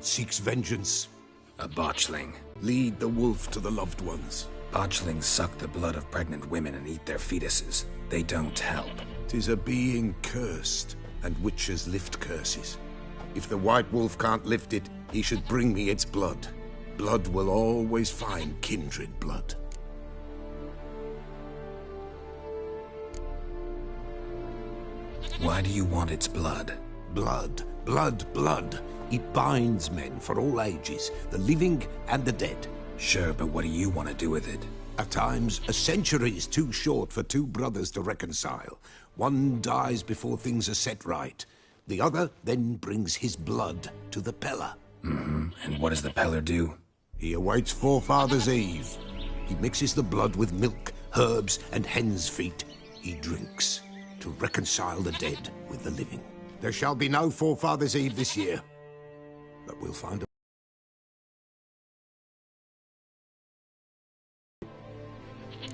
It seeks vengeance. A botchling. Lead the wolf to the loved ones. Botchlings suck the blood of pregnant women and eat their fetuses. They don't help. 'Tis a being cursed, and witches lift curses. If the white wolf can't lift it, he should bring me its blood. Blood will always find kindred blood. Why do you want its blood? Blood, blood, blood. It binds men for all ages, the living and the dead. Sure, but what do you want to do with it? At times, a century is too short for two brothers to reconcile. One dies before things are set right. The other then brings his blood to the Peller. And what does the Peller do? He awaits Forefathers' Eve. He mixes the blood with milk, herbs, and hen's feet. He drinks to reconcile the dead with the living. There shall be no Forefathers' Eve this year, but we'll find a...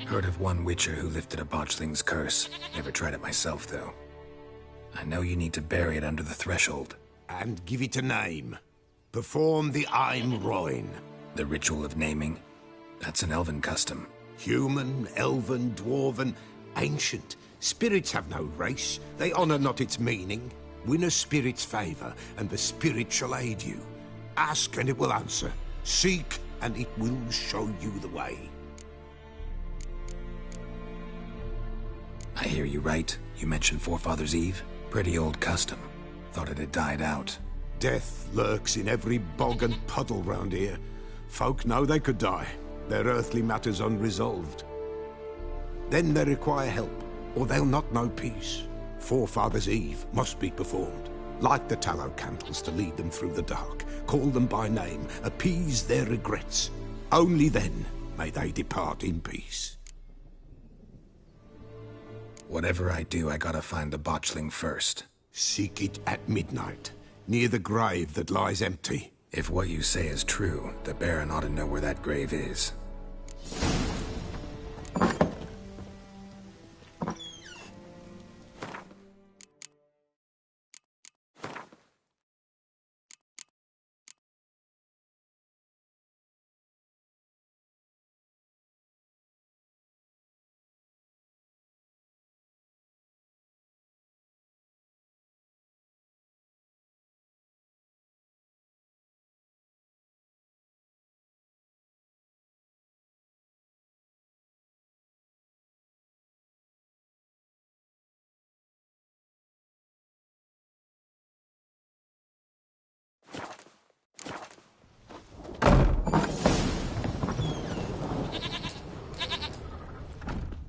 Heard of one witcher who lifted a botchling's curse. Never tried it myself, though. I know you need to bury it under the threshold. And give it a name. Perform the Aim Roin. The ritual of naming? That's an elven custom. Human, elven, dwarven, ancient. Spirits have no race. They honor not its meaning. Win a spirit's favor, and the spirit shall aid you. Ask, and it will answer. Seek, and it will show you the way. I hear you right. You mentioned Forefathers' Eve? Pretty old custom. Thought it had died out. Death lurks in every bog and puddle round here. Folk know they could die, their earthly matters unresolved. Then they require help, or they'll not know peace. Forefathers' Eve must be performed. Light the tallow candles to lead them through the dark. Call them by name, appease their regrets. Only then may they depart in peace. Whatever I do, I gotta find the botchling first. Seek it at midnight, near the grave that lies empty. If what you say is true, the Baron ought to know where that grave is.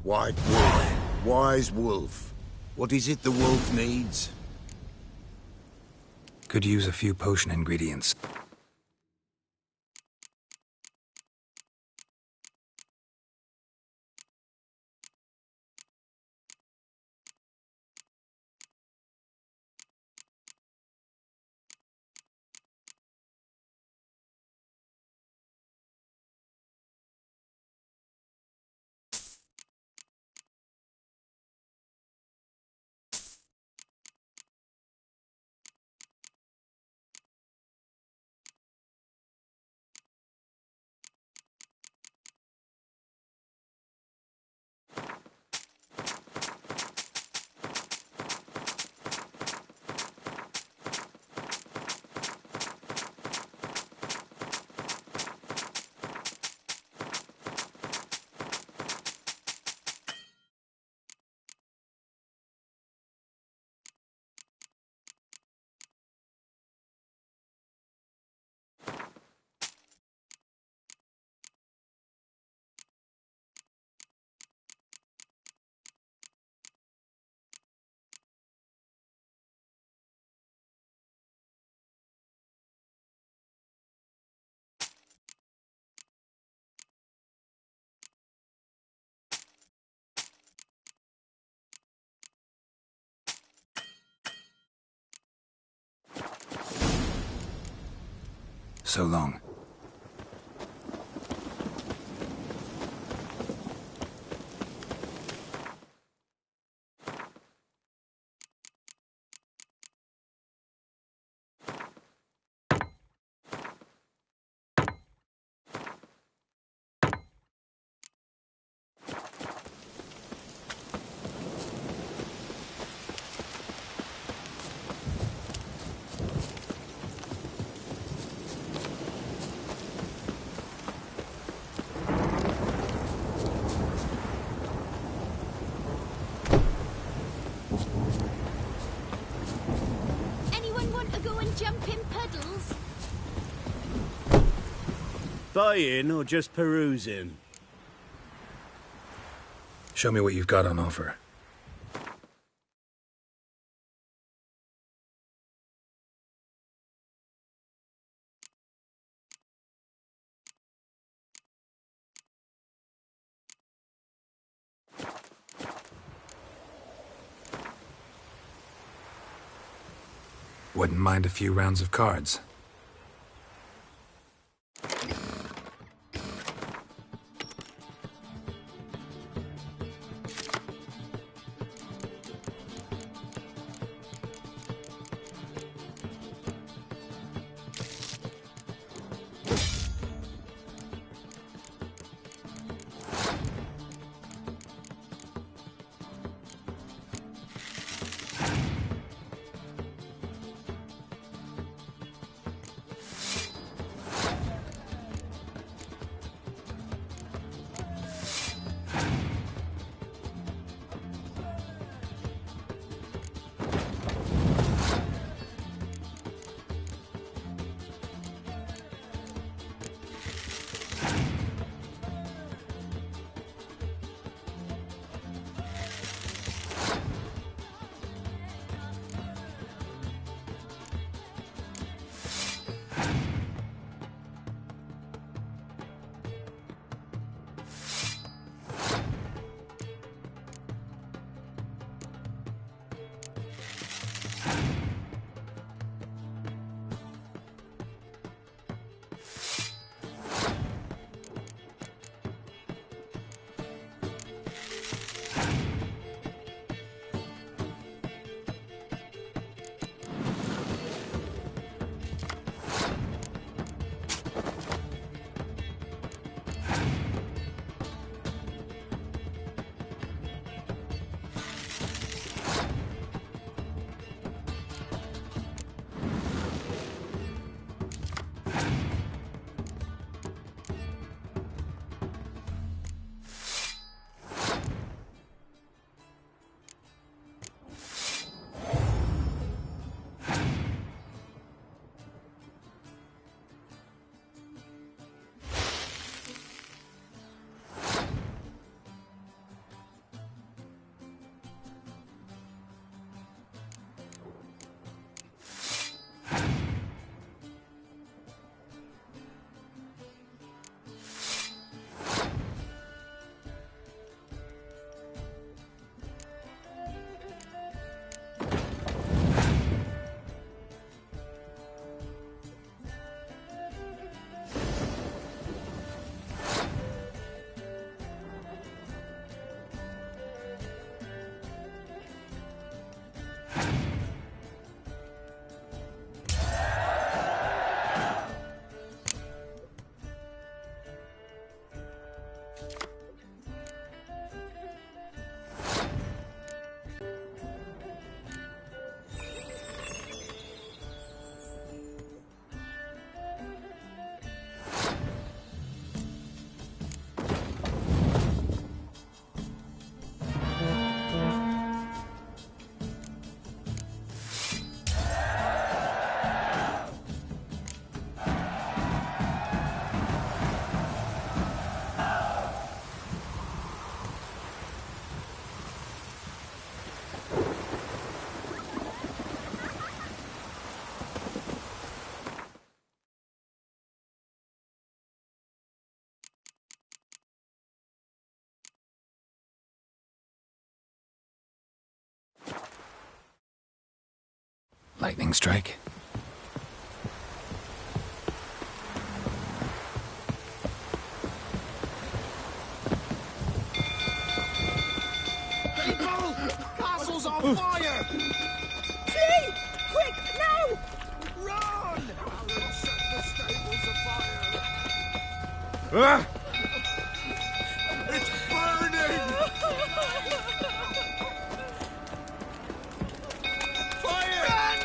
White wolf, wise wolf. What is it the wolf needs? Could use a few potion ingredients. So long. Buying or just perusing? Show me what you've got on offer. Wouldn't mind a few rounds of cards. Lightning strike. People! Castle's on fire! Flee! Quick, now! Run! Alan set the stables afire! Ah! It's burning! Fire! Run!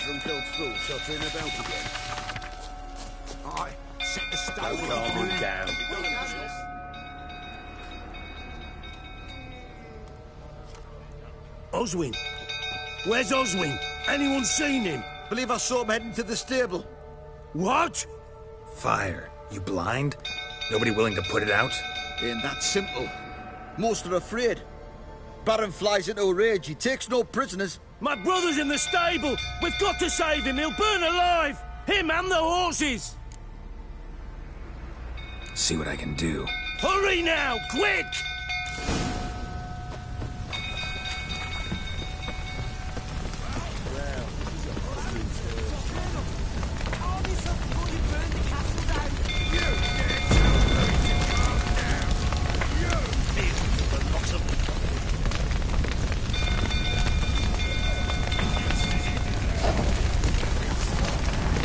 Drunk-old fool sheltering about again. I set the stable Don't calm him down. Oswin? Where's Oswin? Anyone seen him? Believe I saw him heading to the stable. What? Fire. You blind? Nobody willing to put it out? Ain't that simple. Most are afraid. Baron flies into a rage. He takes no prisoners. My brother's in the stable! We've got to save him! He'll burn alive! Him and the horses! See what I can do. Hurry now! Quick!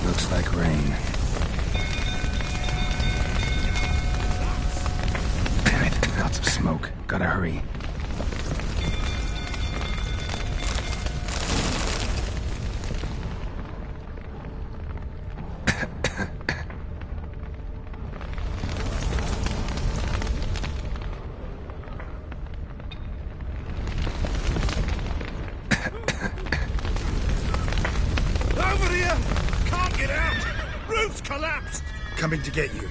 Looks like rain. Damn it, lots of smoke. Gotta hurry. Over here! Can't get out! Roof's collapsed! Coming to get you.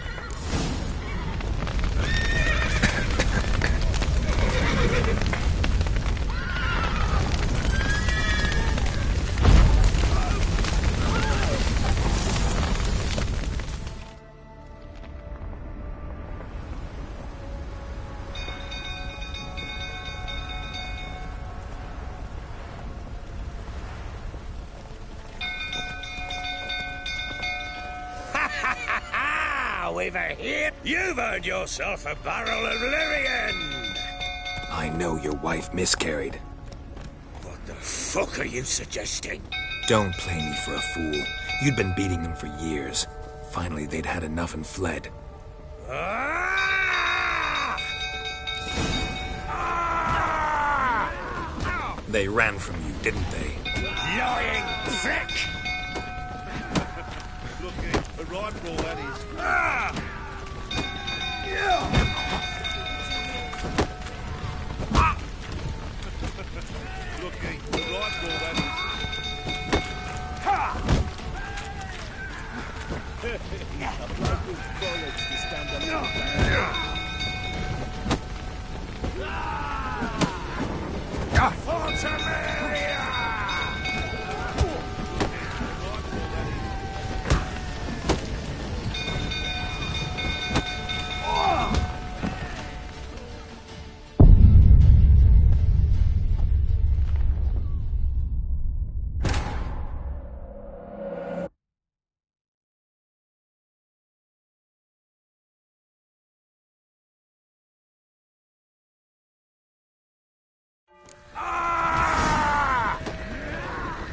We've a hit! You've earned yourself a barrel of Lyrian! I know your wife miscarried. What the fuck are you suggesting? Don't play me for a fool. You'd been beating them for years. Finally, they'd had enough and fled. Ah! Ah! They ran from you, didn't they? Lying prick! Lucky, a rifle, that is. Ah! Lucky, a rifle, that is.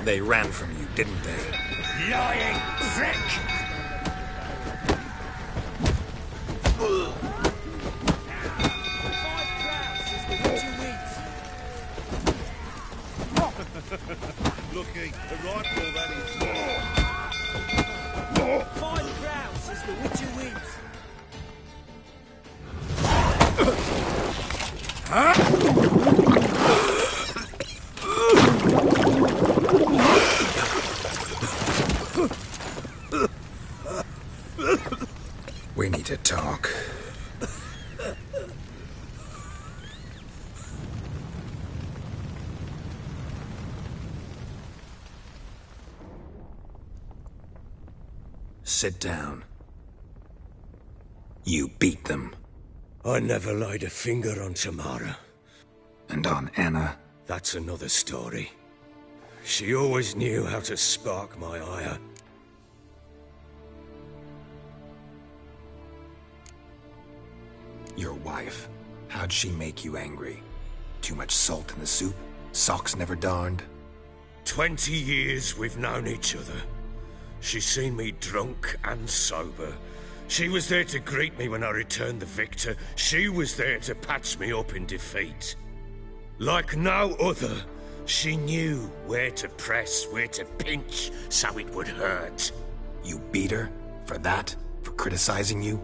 They ran from you, didn't they? Lying prick! Lucky, a rifle, that is. 5 crowns is the witcher wins. We need to talk. Sit down. You beat them. I never laid a finger on Tamara. And on Anna. That's another story. She always knew how to spark my ire. Your wife. How'd she make you angry? Too much salt in the soup? Socks never darned? 20 years we've known each other. She's seen me drunk and sober. She was there to greet me when I returned the victor. She was there to patch me up in defeat. Like no other, she knew where to press, where to pinch, so it would hurt. You beat her? For that? For criticizing you?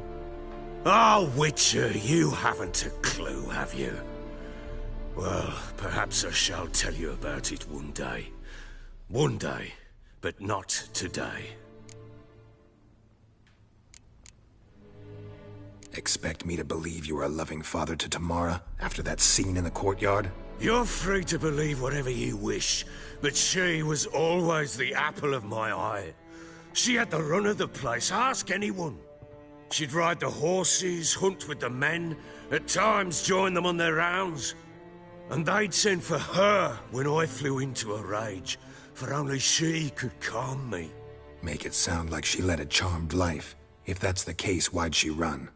Oh, Witcher, you haven't a clue, have you? Well, perhaps I shall tell you about it one day. One day, but not today. Expect me to believe you are a loving father to Tamara after that scene in the courtyard? You're free to believe whatever you wish, but she was always the apple of my eye. She had the run of the place, ask anyone. She'd ride the horses, hunt with the men, at times join them on their rounds. And they'd send for her when I flew into a rage, for only she could calm me. Make it sound like she led a charmed life. If that's the case, why'd she run?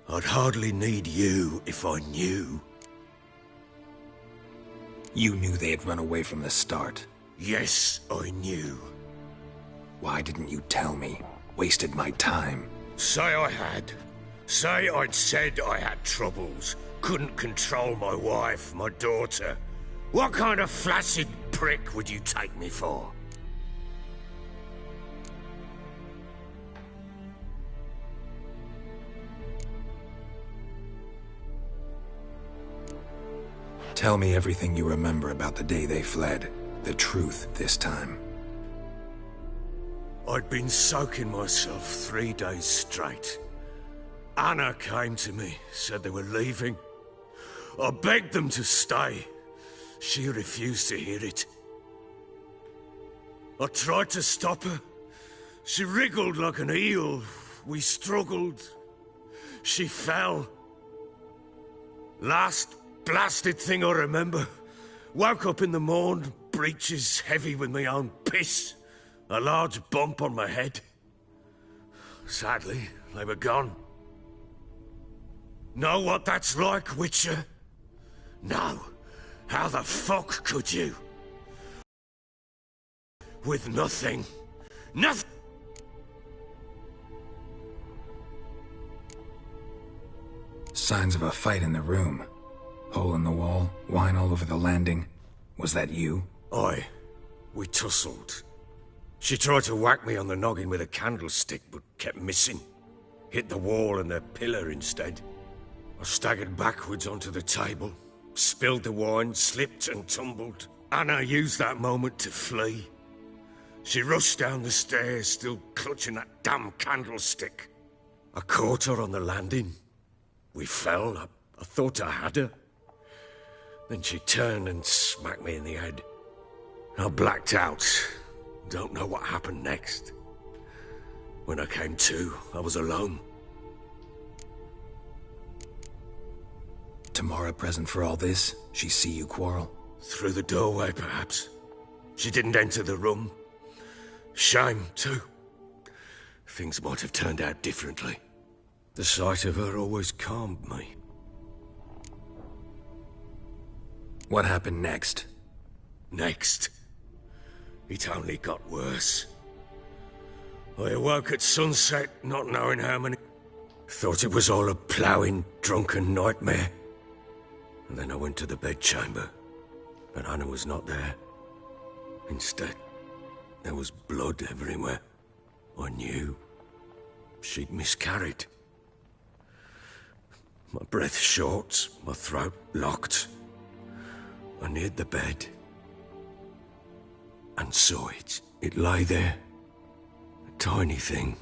I'd hardly need you if I knew. You knew they had run away from the start. Yes, I knew. Why didn't you tell me? Wasted my time. Say I had. Say I'd said I had troubles. Couldn't control my wife, my daughter. What kind of flaccid prick would you take me for? Tell me everything you remember about the day they fled. The truth this time. I'd been soaking myself 3 days straight. Anna came to me, said they were leaving. I begged them to stay. She refused to hear it. I tried to stop her. She wriggled like an eel. We struggled. She fell. Last blasted thing I remember. Woke up in the morn, breeches heavy with my own piss. A large bump on my head. Sadly, they were gone. Know what that's like, Witcher? No. How the fuck could you? With nothing. Nothing! Signs of a fight in the room. Hole in the wall, wine all over the landing. Was that you? Aye. We tussled. She tried to whack me on the noggin with a candlestick, but kept missing. Hit the wall and the pillar instead. I staggered backwards onto the table, spilled the wine, slipped and tumbled. Anna used that moment to flee. She rushed down the stairs, still clutching that damn candlestick. I caught her on the landing. We fell. I thought I had her. Then she turned and smacked me in the head. I blacked out. Don't know what happened next. When I came to, I was alone. Tamara present for all this? She see you quarrel? Through the doorway, perhaps. She didn't enter the room. Shame, too. Things might have turned out differently. The sight of her always calmed me. What happened next? Next? It only got worse. I awoke at sunset, not knowing how many... Thought it was all a ploughing, drunken nightmare. And then I went to the bedchamber, but Anna was not there. Instead, there was blood everywhere. I knew she'd miscarried. My breath short, my throat locked. I neared the bed and saw it. It lay there, a tiny thing,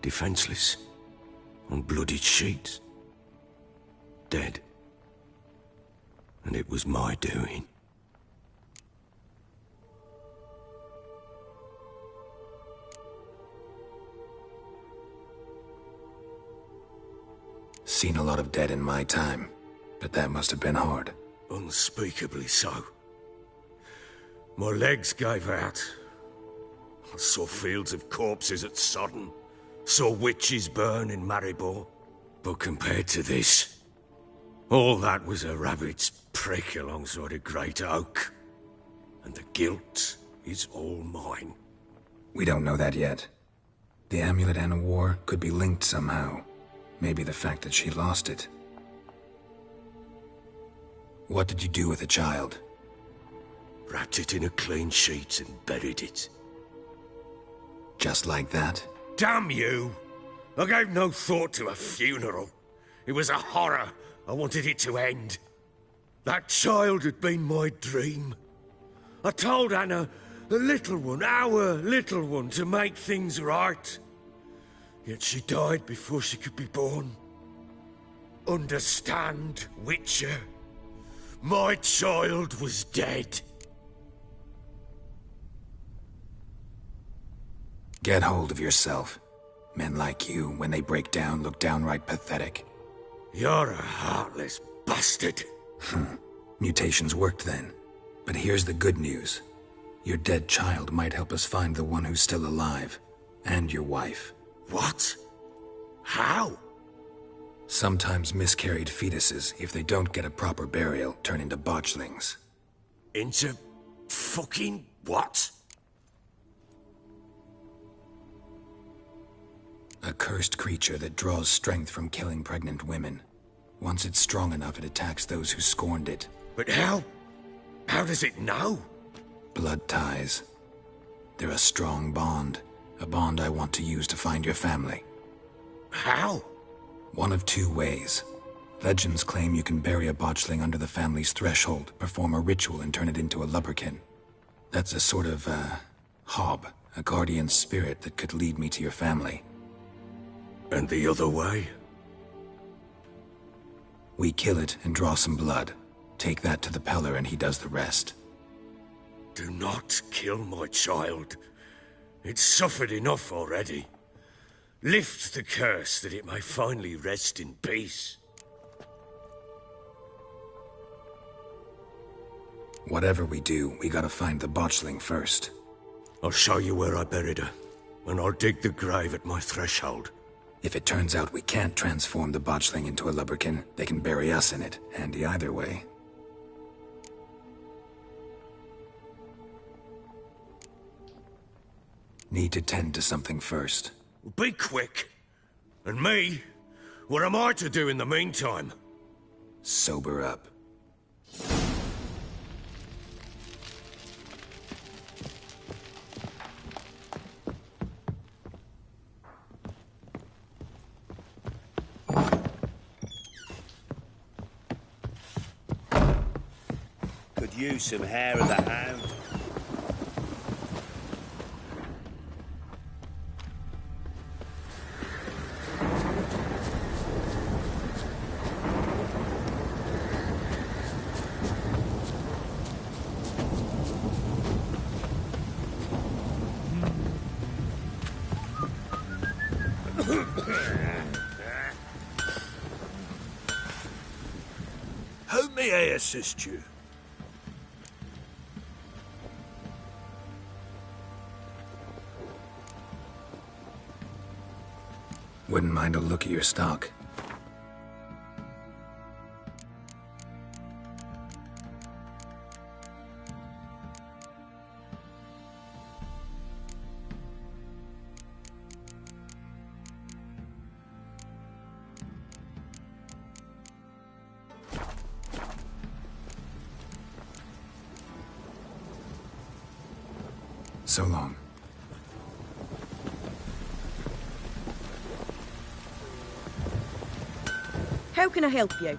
defenseless, on bloodied sheets, dead. And it was my doing. Seen a lot of dead in my time, but that must have been hard. Unspeakably so. My legs gave out. I saw fields of corpses at Sodden. Saw witches burn in Maribor. But compared to this, all that was a rabbit's prick alongside a great oak. And the guilt is all mine. We don't know that yet. The amulet Anna wore could be linked somehow. Maybe the fact that she lost it. What did you do with the child? Wrapped it in a clean sheet and buried it. Just like that? Damn you! I gave no thought to a funeral. It was a horror. I wanted it to end. That child had been my dream. I told Anna, the little one, our little one, to make things right. Yet she died before she could be born. Understand, Witcher? My child was dead. Get hold of yourself. Men like you, when they break down, look downright pathetic. You're a heartless bastard. Mutations worked then. But here's the good news. Your dead child might help us find the one who's still alive. And your wife. What? How? Sometimes miscarried fetuses, if they don't get a proper burial, turn into botchlings. Into fucking what? A cursed creature that draws strength from killing pregnant women. Once it's strong enough, it attacks those who scorned it. But how? How does it know? Blood ties. They're a strong bond. A bond I want to use to find your family. How? One of two ways. Legends claim you can bury a botchling under the family's threshold, perform a ritual, and turn it into a lubberkin. That's a sort of, hob, a guardian spirit that could lead me to your family. And the other way? We kill it and draw some blood. Take that to the Peller and he does the rest. Do not kill my child. It's suffered enough already. Lift the curse that it may finally rest in peace. Whatever we do, we gotta find the botchling first. I'll show you where I buried her, and I'll dig the grave at my threshold. If it turns out we can't transform the botchling into a lubberkin, they can bury us in it. Handy either way. Need to tend to something first. Be quick. And me? What am I to do in the meantime? Sober up. Could use some hair of the hound. How may I assist you? Wouldn't mind a look at your stock. So long. How can I help you?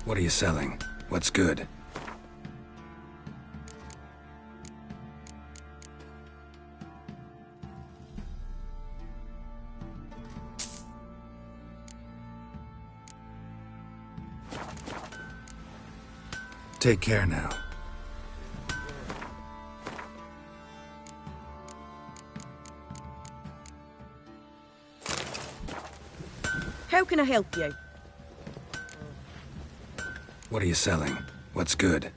What are you selling? What's good? Take care now. How can I help you? What are you selling? What's good?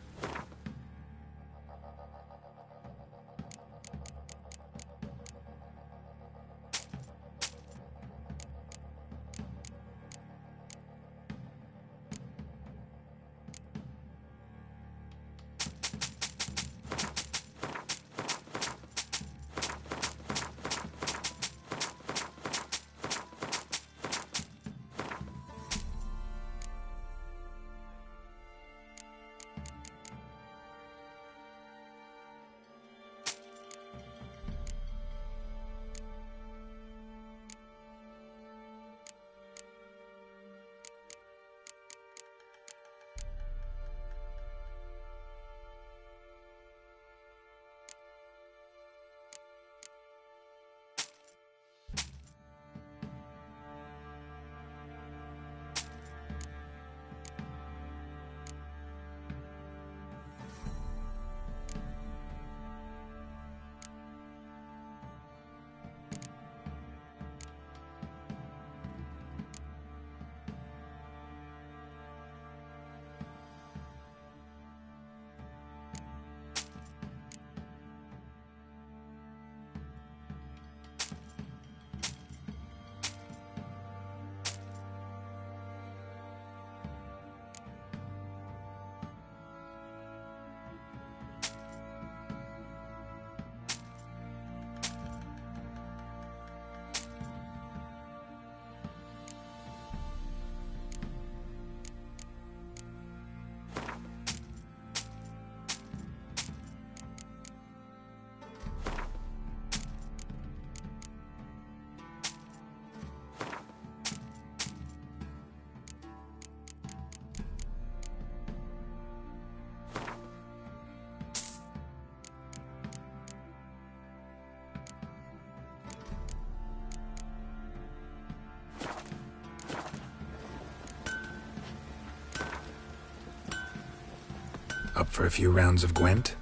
Up for a few rounds of Gwent?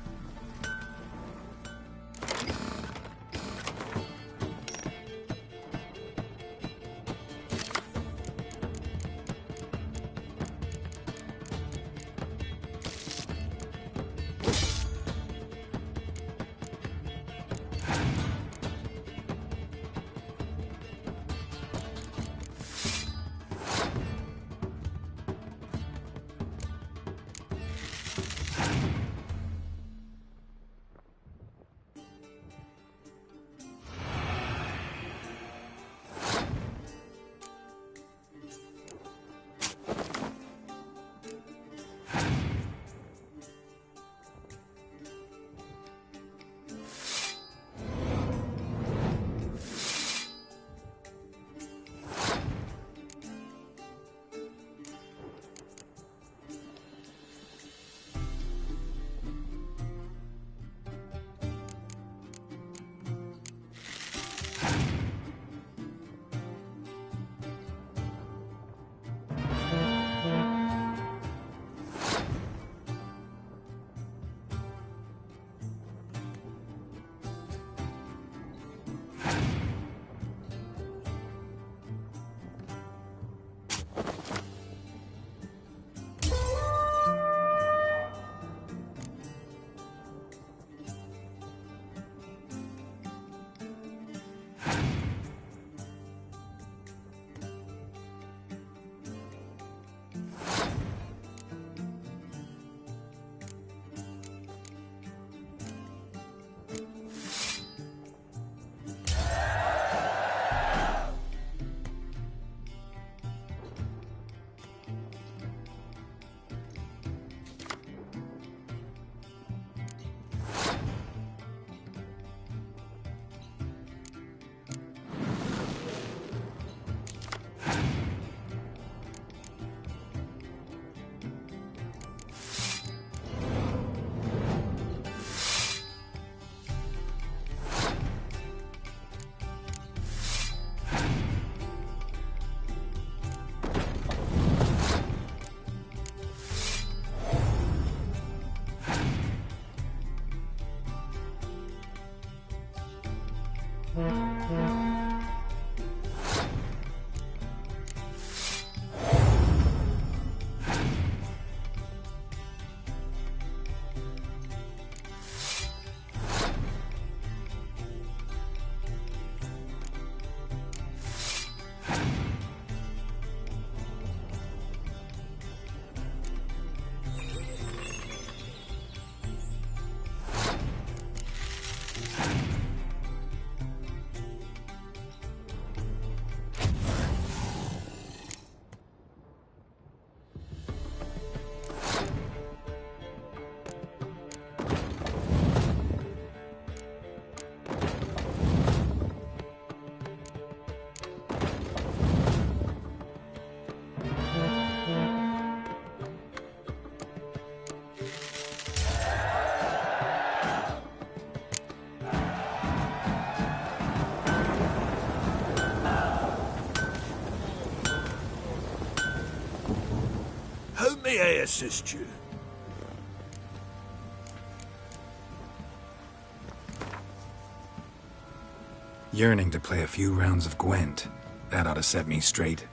May I assist you? Yearning to play a few rounds of Gwent. That ought to set me straight.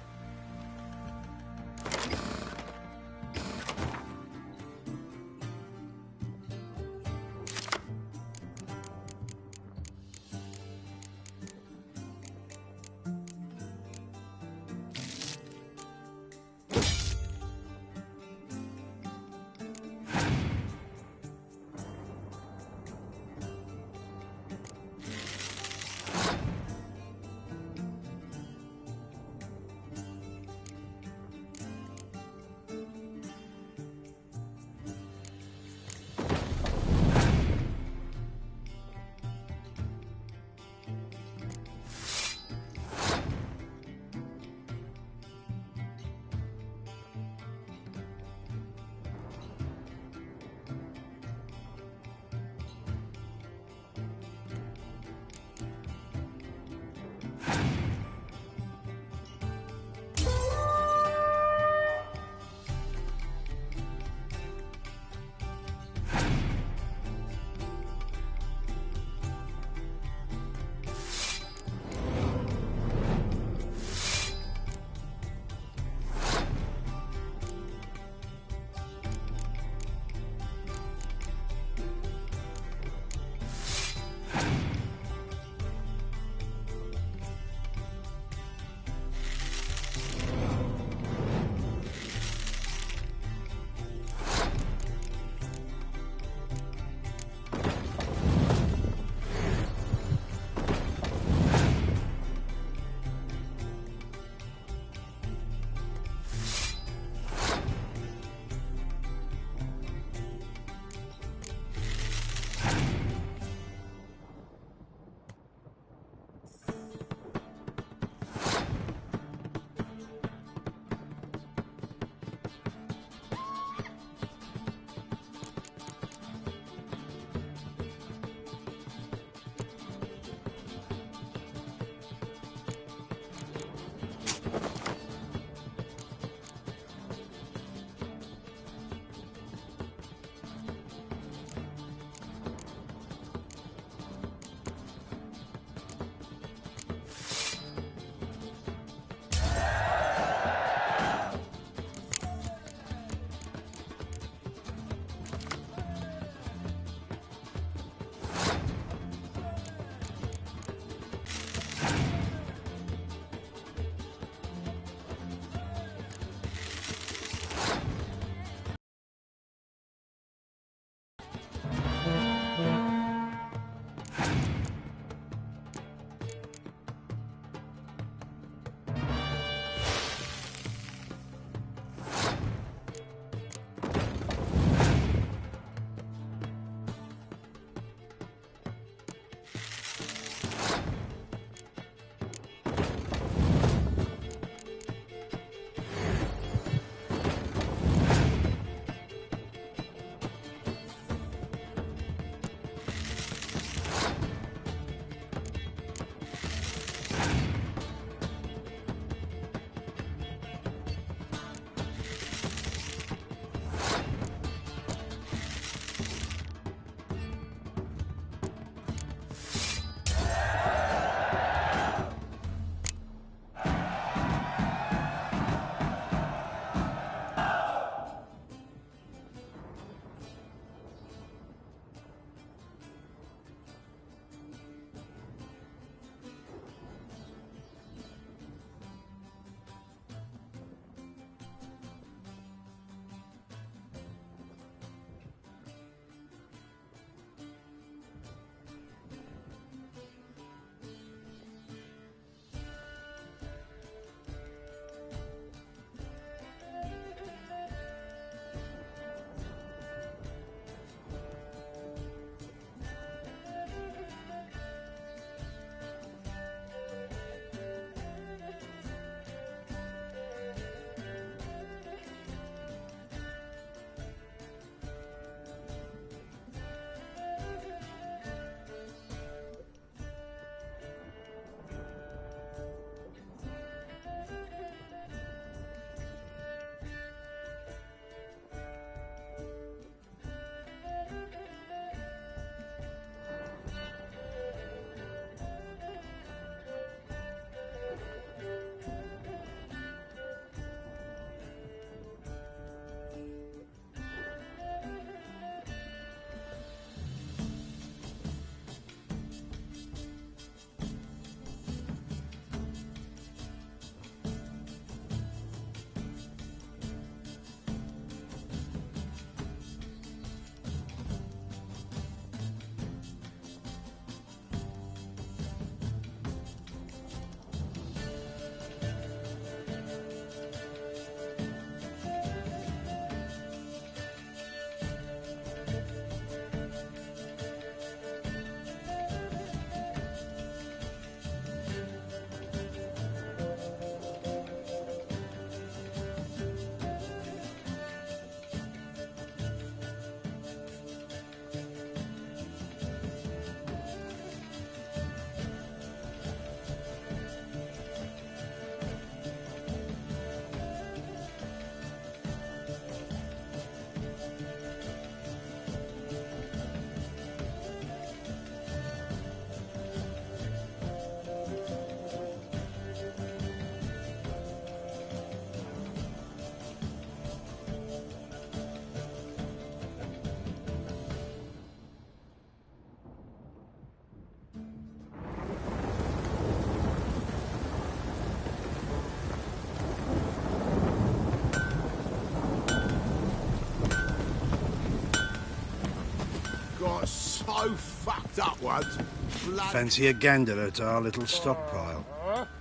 so fucked up once. Blood. Fancy a gander at our little stockpile.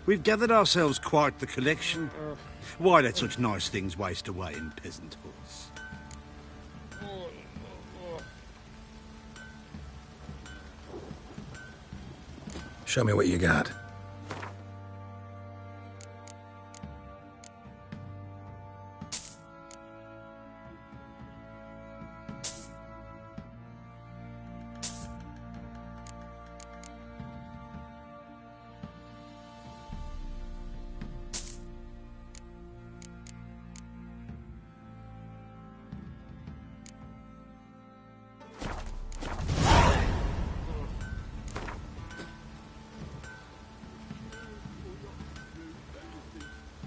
We've gathered ourselves quite the collection. Why let such nice things waste away in peasant hoods? Show me what you got.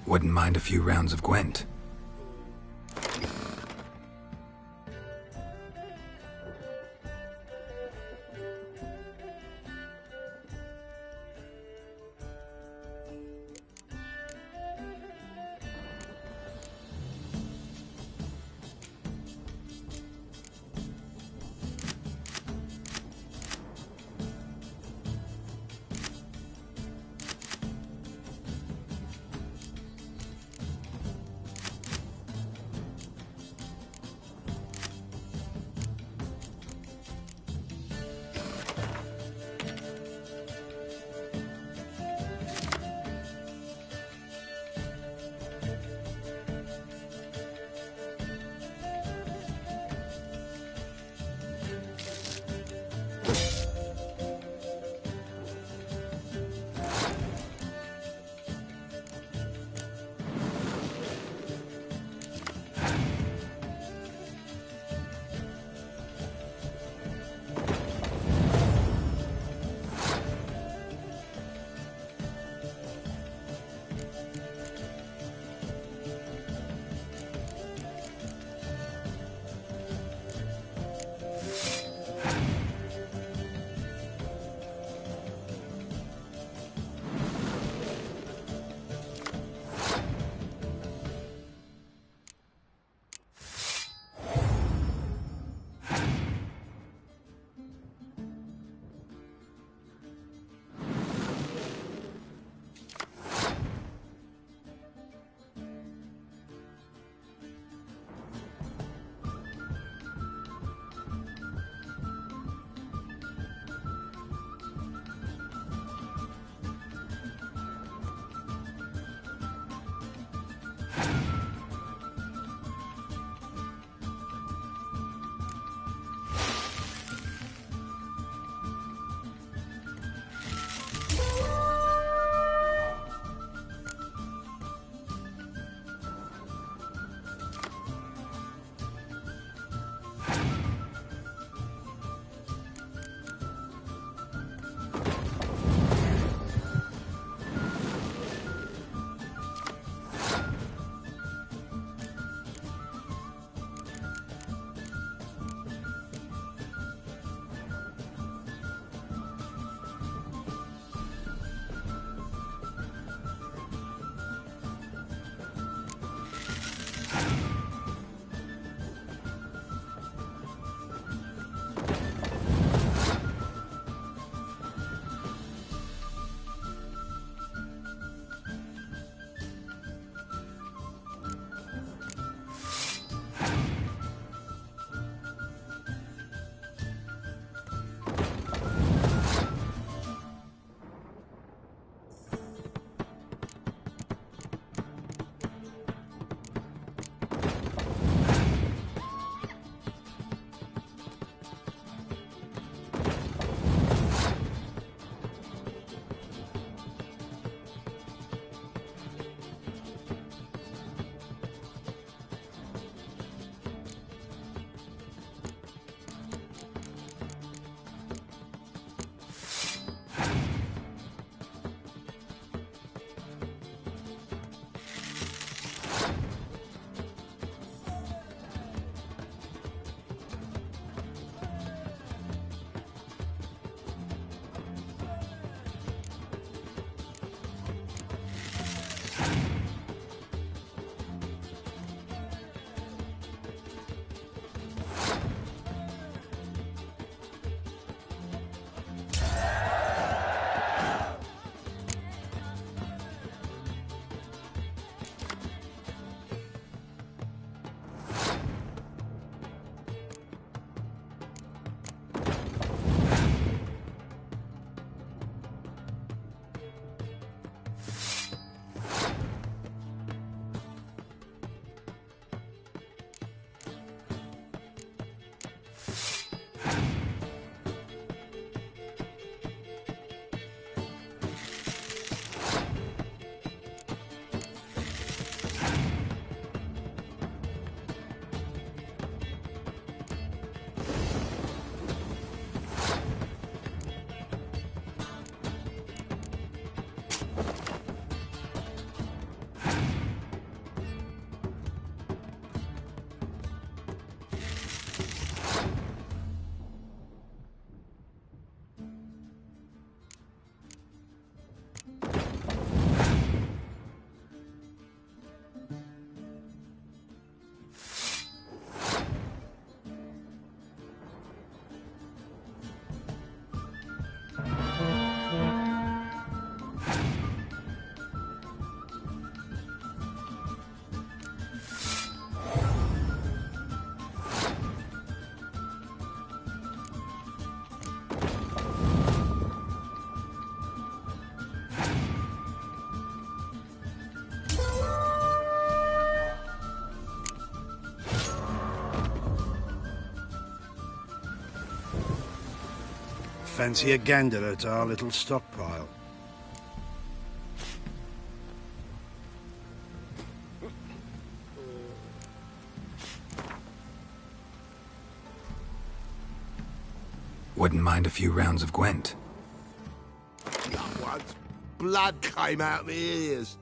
Wouldn't mind a few rounds of Gwent. Fancy a gander at our little stockpile. Wouldn't mind a few rounds of Gwent. Once blood came out my ears.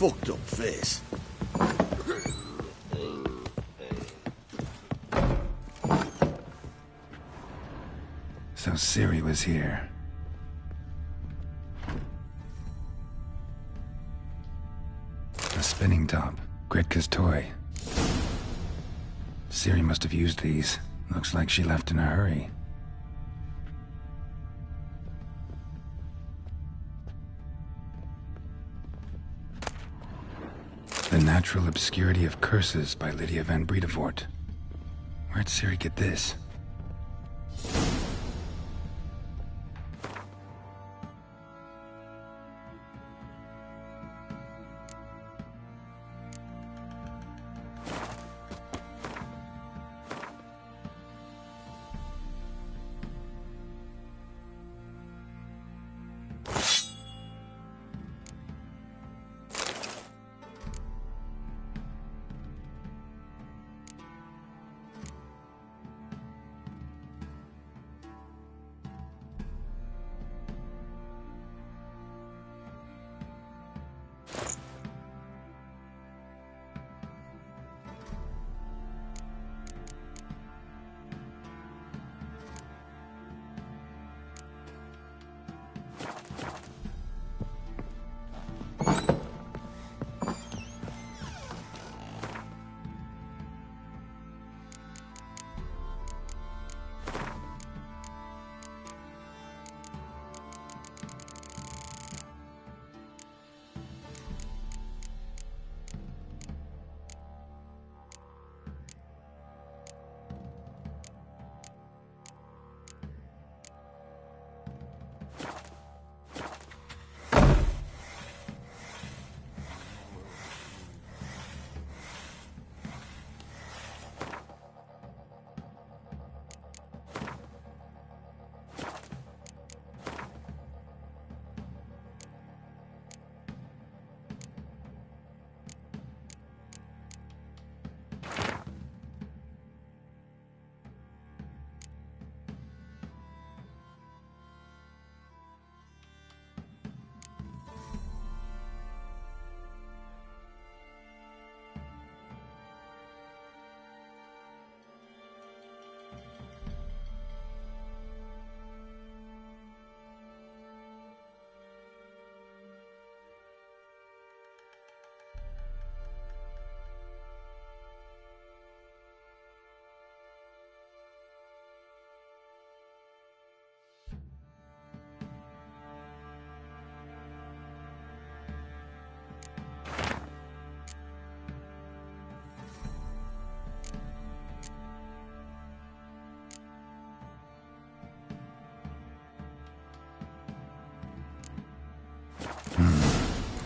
fucked up face. So Ciri was here. A spinning top. Gretka's toy. Ciri must have used these. Looks like she left in a hurry. The Natural Obscurity of Curses by Lydia van Bredevoort. Where'd Ciri get this?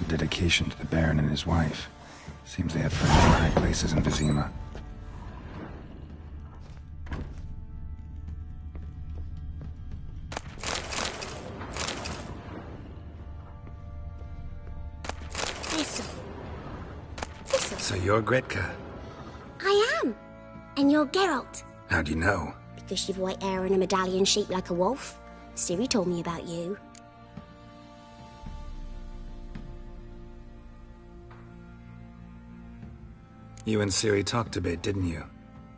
Dedication to the Baron and his wife. Seems they had friends in high places in Vizima. Listen. So you're Gretka? I am. And you're Geralt. How do you know? Because you've white hair and a medallion shaped like a wolf. Ciri told me about you. You and Ciri talked a bit, didn't you?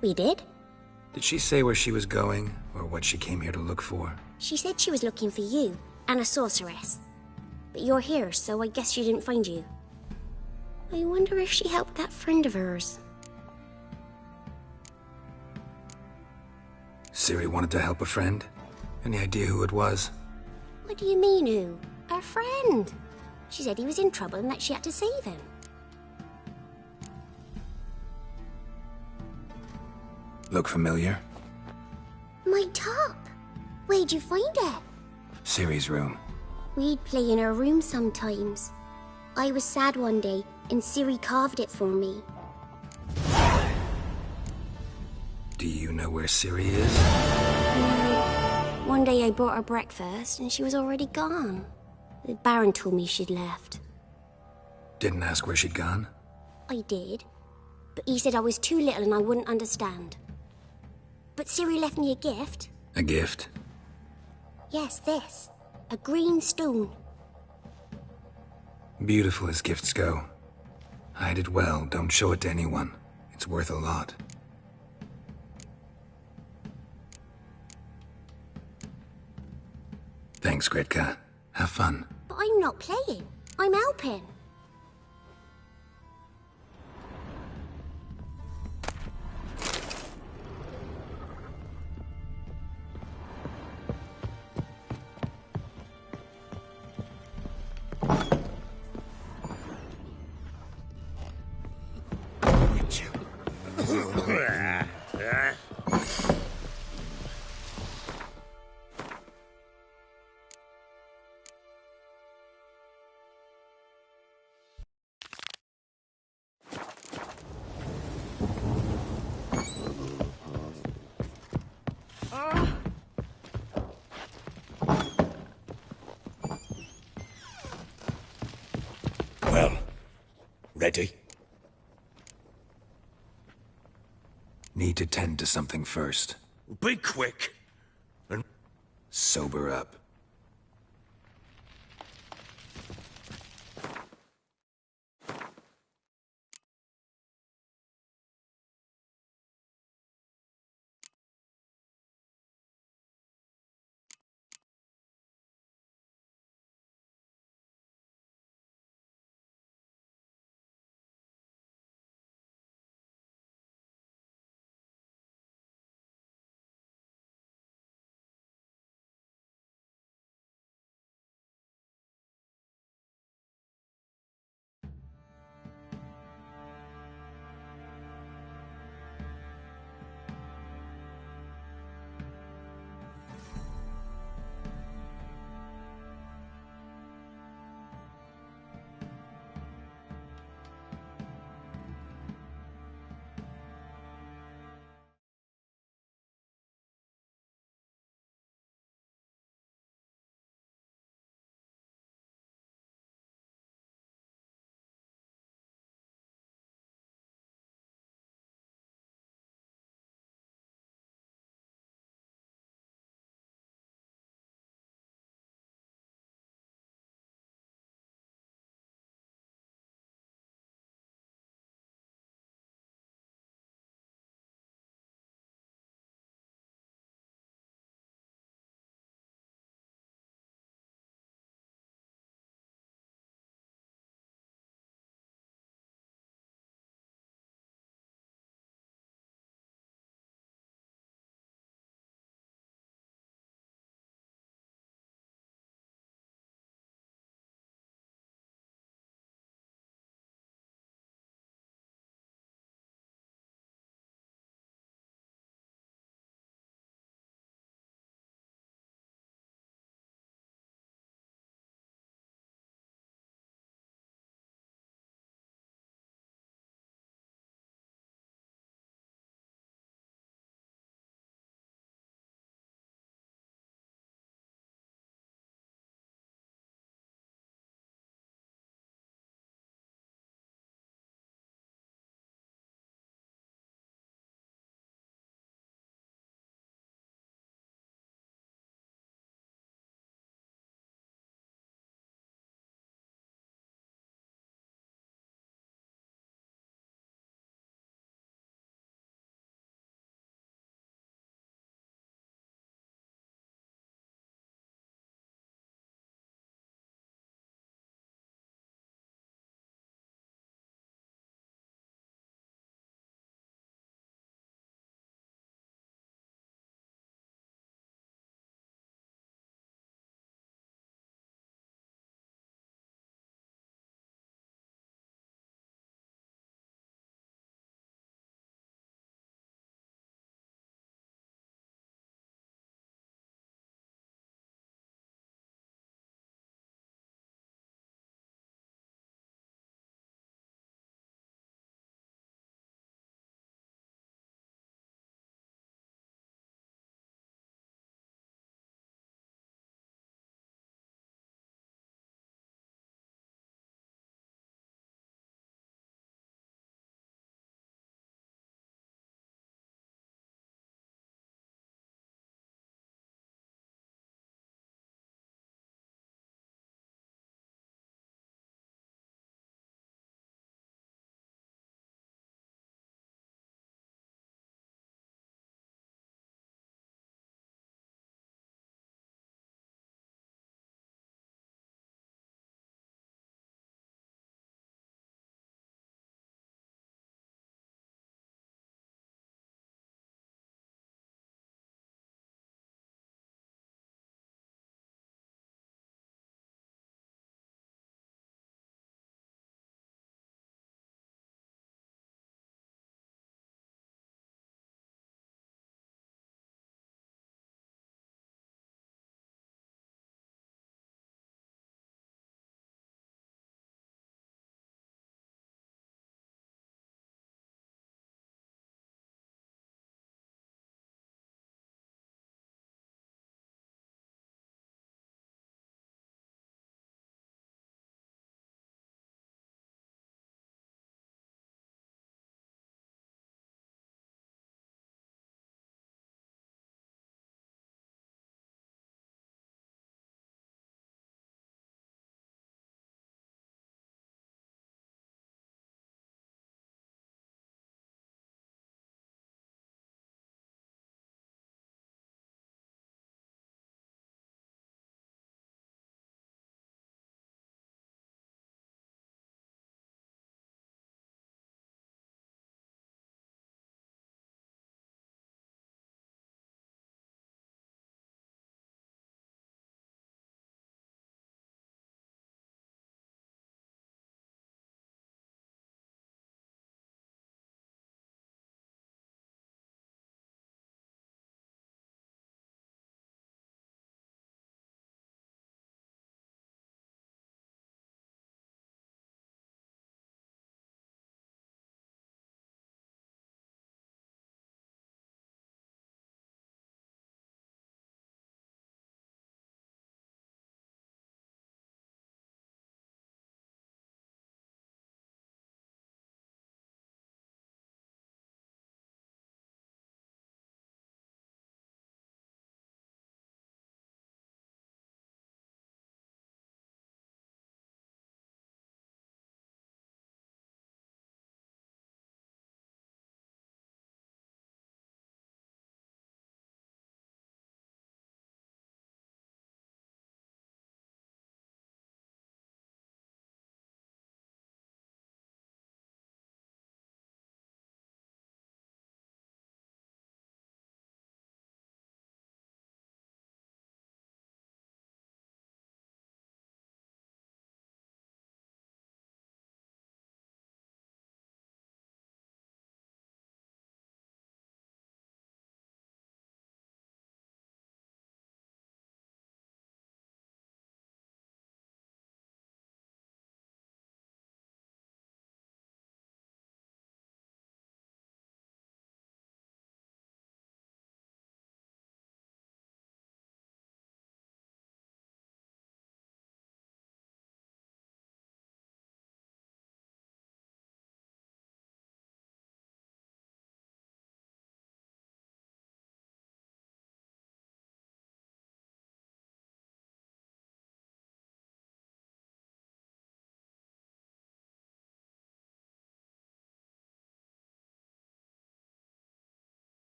We did. Did she say where she was going, or what she came here to look for? She said she was looking for you, and a sorceress. But you're here, so I guess she didn't find you. I wonder if she helped that friend of hers. Ciri wanted to help a friend? Any idea who it was? What do you mean, who? Our friend. She said he was in trouble and that she had to save him. Look familiar? My top. Where'd you find it? Ciri's room. We'd play in her room sometimes. I was sad one day, and Ciri carved it for me. Do you know where Ciri is? One day I brought her breakfast, and she was already gone. The Baron told me she'd left. Didn't ask where she'd gone? I did, but he said I was too little and I wouldn't understand. But Ciri left me a gift. A gift? Yes, this. A green stone. Beautiful as gifts go. Hide it well, don't show it to anyone. It's worth a lot. Thanks, Gretka. Have fun. But I'm not playing. I'm helping. Well, ready? Need to tend to something first. Be quick. And Sober up.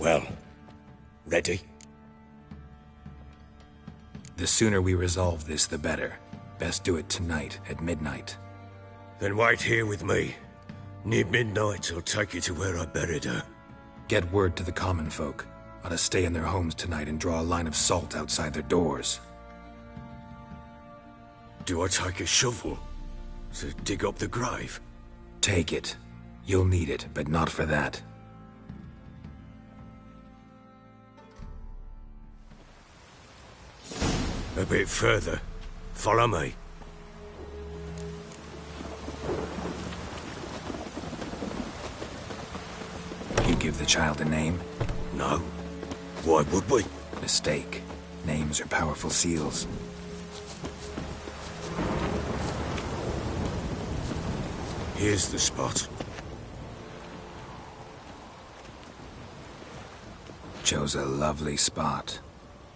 Well, ready? The sooner we resolve this, the better. Best do it tonight, at midnight. Then wait here with me. Near midnight, I'll take you to where I buried her. Get word to the common folk. Ought to stay in their homes tonight and draw a line of salt outside their doors. Do I take a shovel to dig up the grave? Take it. You'll need it, but not for that. A bit further. Follow me. You give the child a name? No. Why would we? Mistake. Names are powerful seals. Here's the spot. Chose a lovely spot.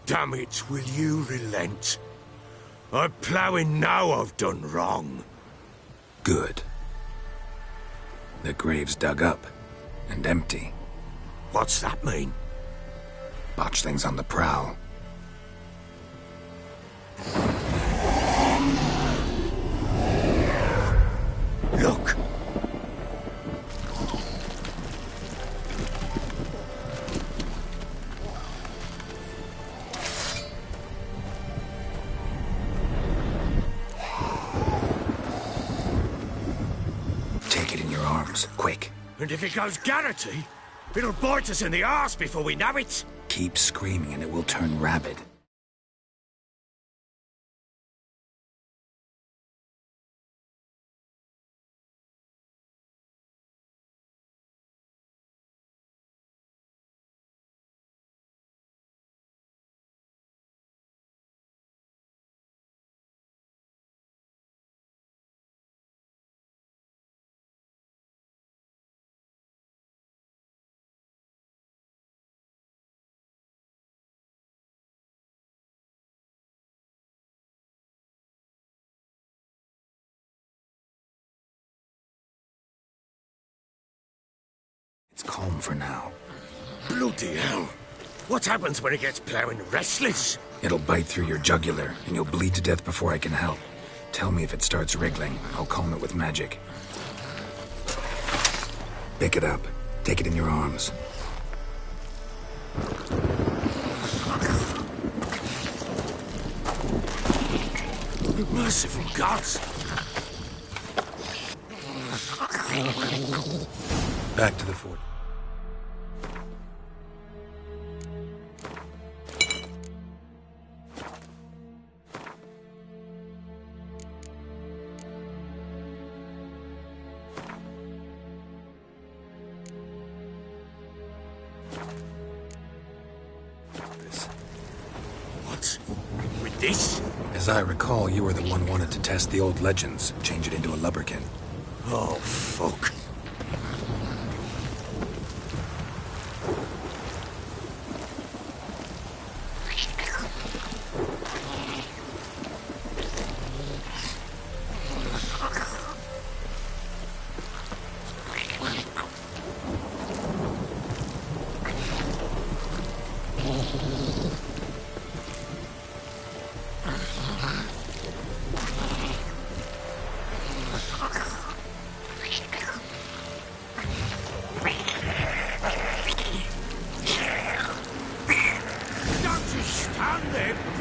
Damn it, will you relent? I'm ploughing now I've done wrong. Good. The grave's dug up and empty. What's that mean? Botchling's on the prowl. Look! Take it in your arms, quick. And if it goes Garrity, it'll bite us in the arse before we know it. Keep screaming and it will turn rabid. It's calm for now. Bloody hell! What happens when it gets ploughing restless? It'll bite through your jugular, and you'll bleed to death before I can help. Tell me if it starts wriggling. I'll calm it with magic. Pick it up. Take it in your arms. Merciful gods! Back to the fort. What? With this? As I recall, you were the one wanted to test the old legends, change it into a lubberkin. Oh, fuck.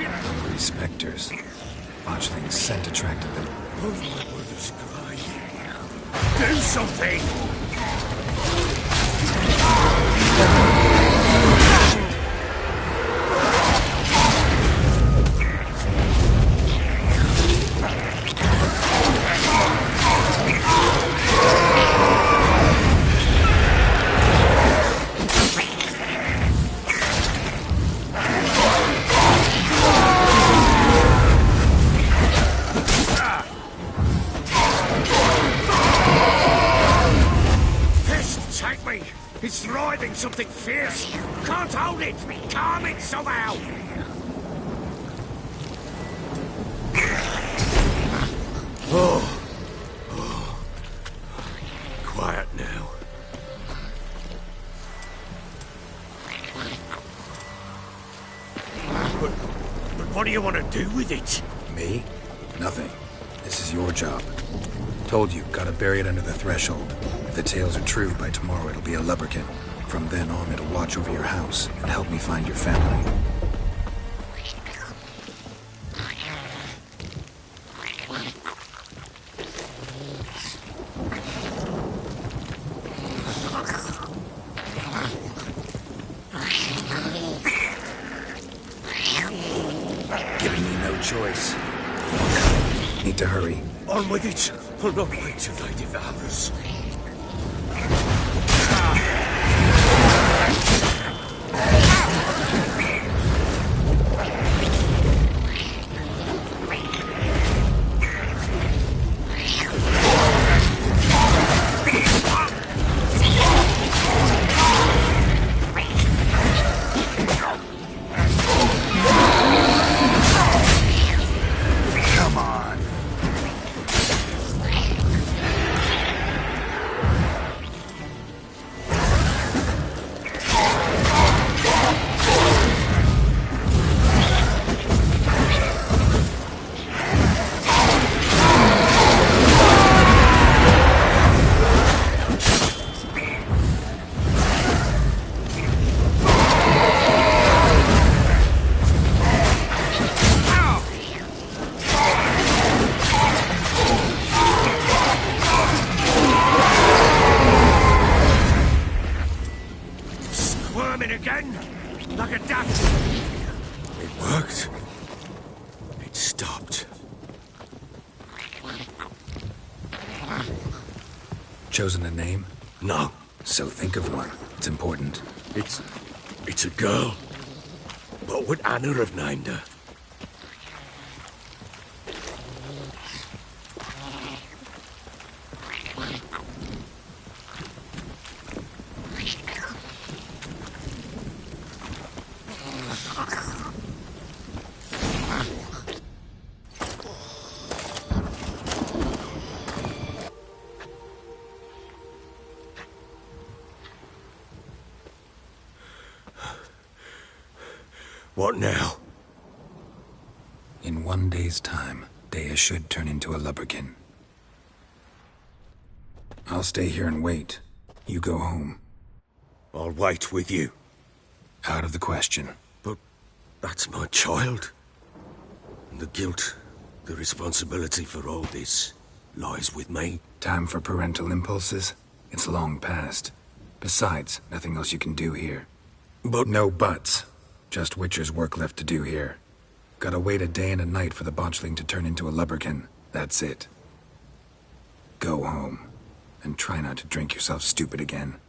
Hungry specters. Botchling's scent attracted them. Oh, my mother's crying. Do something! It's writhing something fierce. Can't hold it. Calm it somehow. Oh. Quiet now. do you want to do with it? Me? Nothing. This is your job. Told you, gotta bury it under the threshold. If the tales are true, by tomorrow it'll be a lubberkin. From then on, it'll watch over your house and help me find your family. Giving me no choice. Need to hurry. On with it. I'll not wait till they devour us. Again? Like a duck? It worked. It stopped. Chosen a name? No. So think of one. It's important. It's a girl. What would Anna have named her? What now? In 1 day's time, Dea should turn into a lubberkin. I'll stay here and wait. You go home. I'll wait with you. Out of the question. But that's my child. And the guilt, the responsibility for all this lies with me. Time for parental impulses? It's long past. Besides, nothing else you can do here. But no buts. Just Witcher's work left to do here. Gotta wait a day and a night for the botchling to turn into a lubberkin. That's it. Go home. And try not to drink yourself stupid again.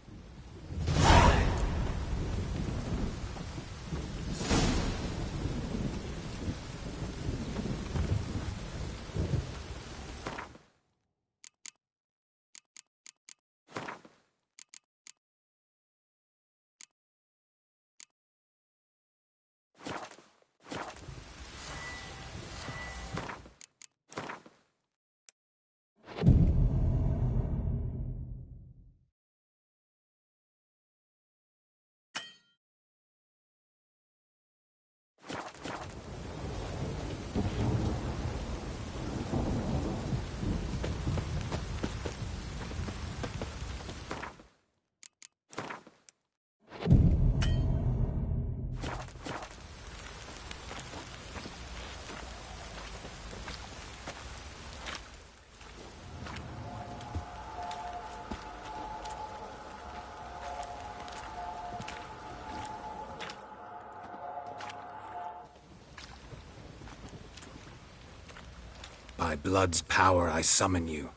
By blood's power I summon you.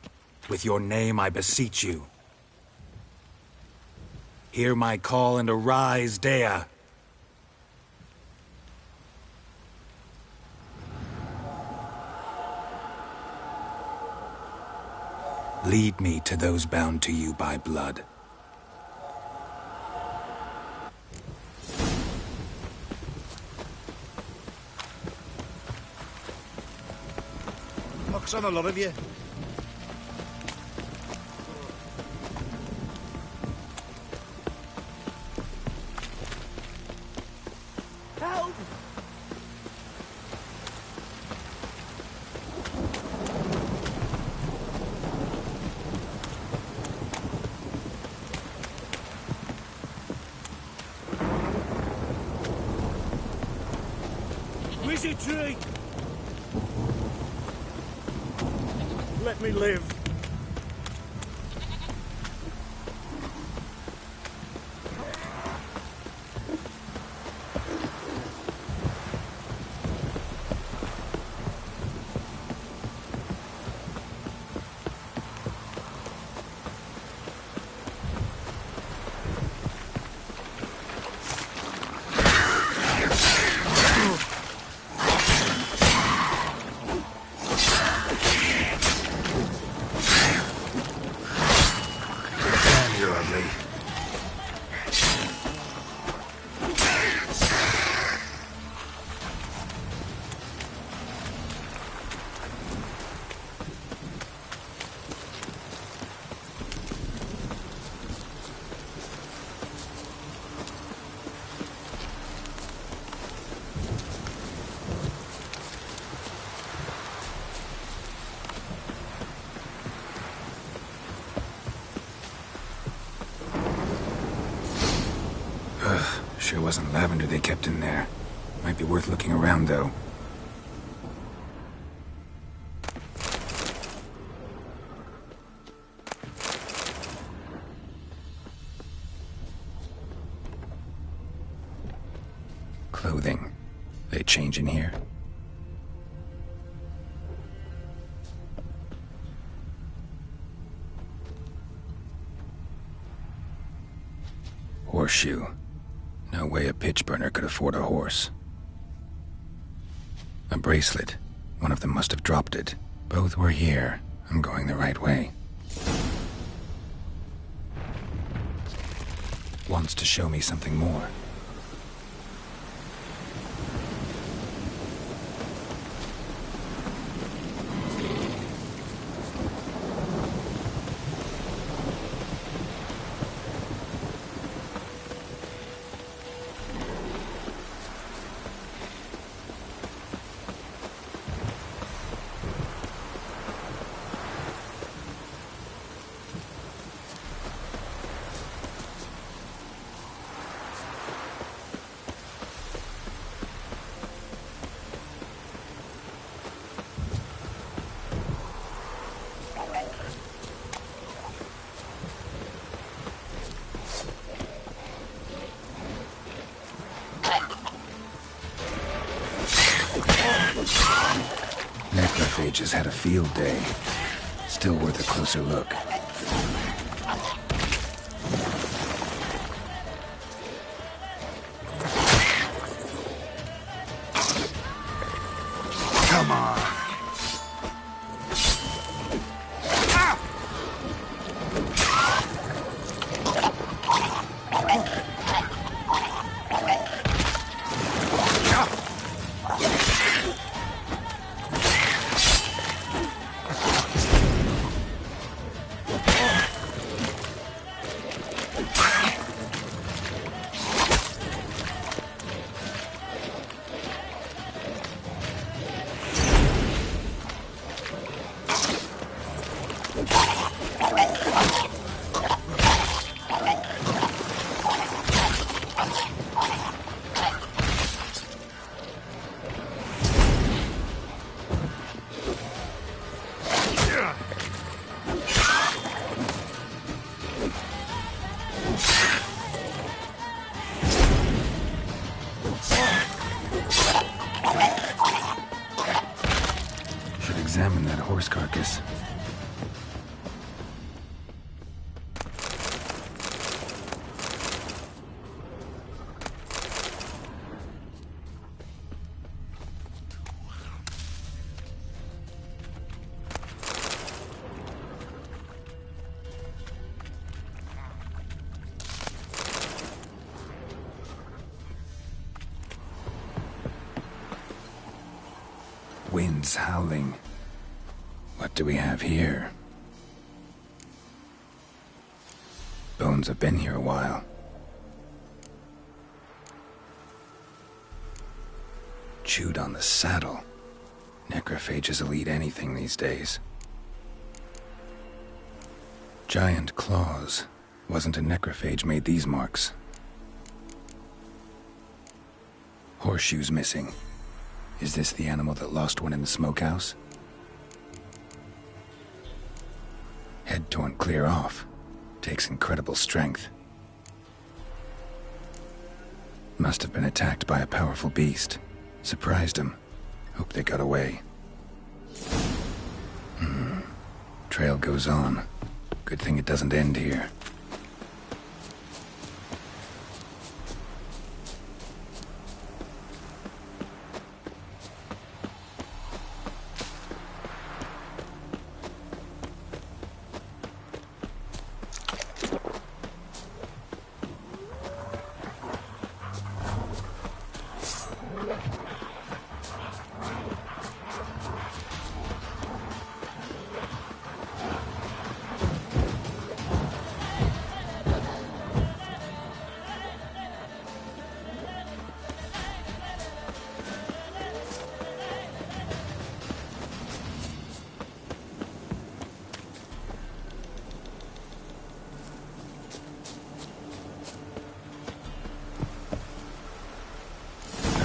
With your name I beseech you. Hear my call and arise, Dea. Lead me to those bound to you by blood. On a lot of you. Help! Citry! Let me live. Sure wasn't lavender they kept in there. Might be worth looking around, though. Clothing. They change in here? Horseshoe. No way a pitch burner could afford a horse. A bracelet. One of them must have dropped it. Both were here. I'm going the right way. Wants to show me something more. Necrophages had a field day. Still worth a closer look. Come on. Examine that horse carcass. Winds howling. What do we have here? Bones have been here a while. Chewed on the saddle. Necrophages will eat anything these days. Giant claws. Wasn't a necrophage made these marks. Horseshoes missing. Is this the animal that lost one in the smokehouse? Head torn clear off. Takes incredible strength. Must have been attacked by a powerful beast. Surprised him. Hope they got away. Trail goes on. Good thing it doesn't end here.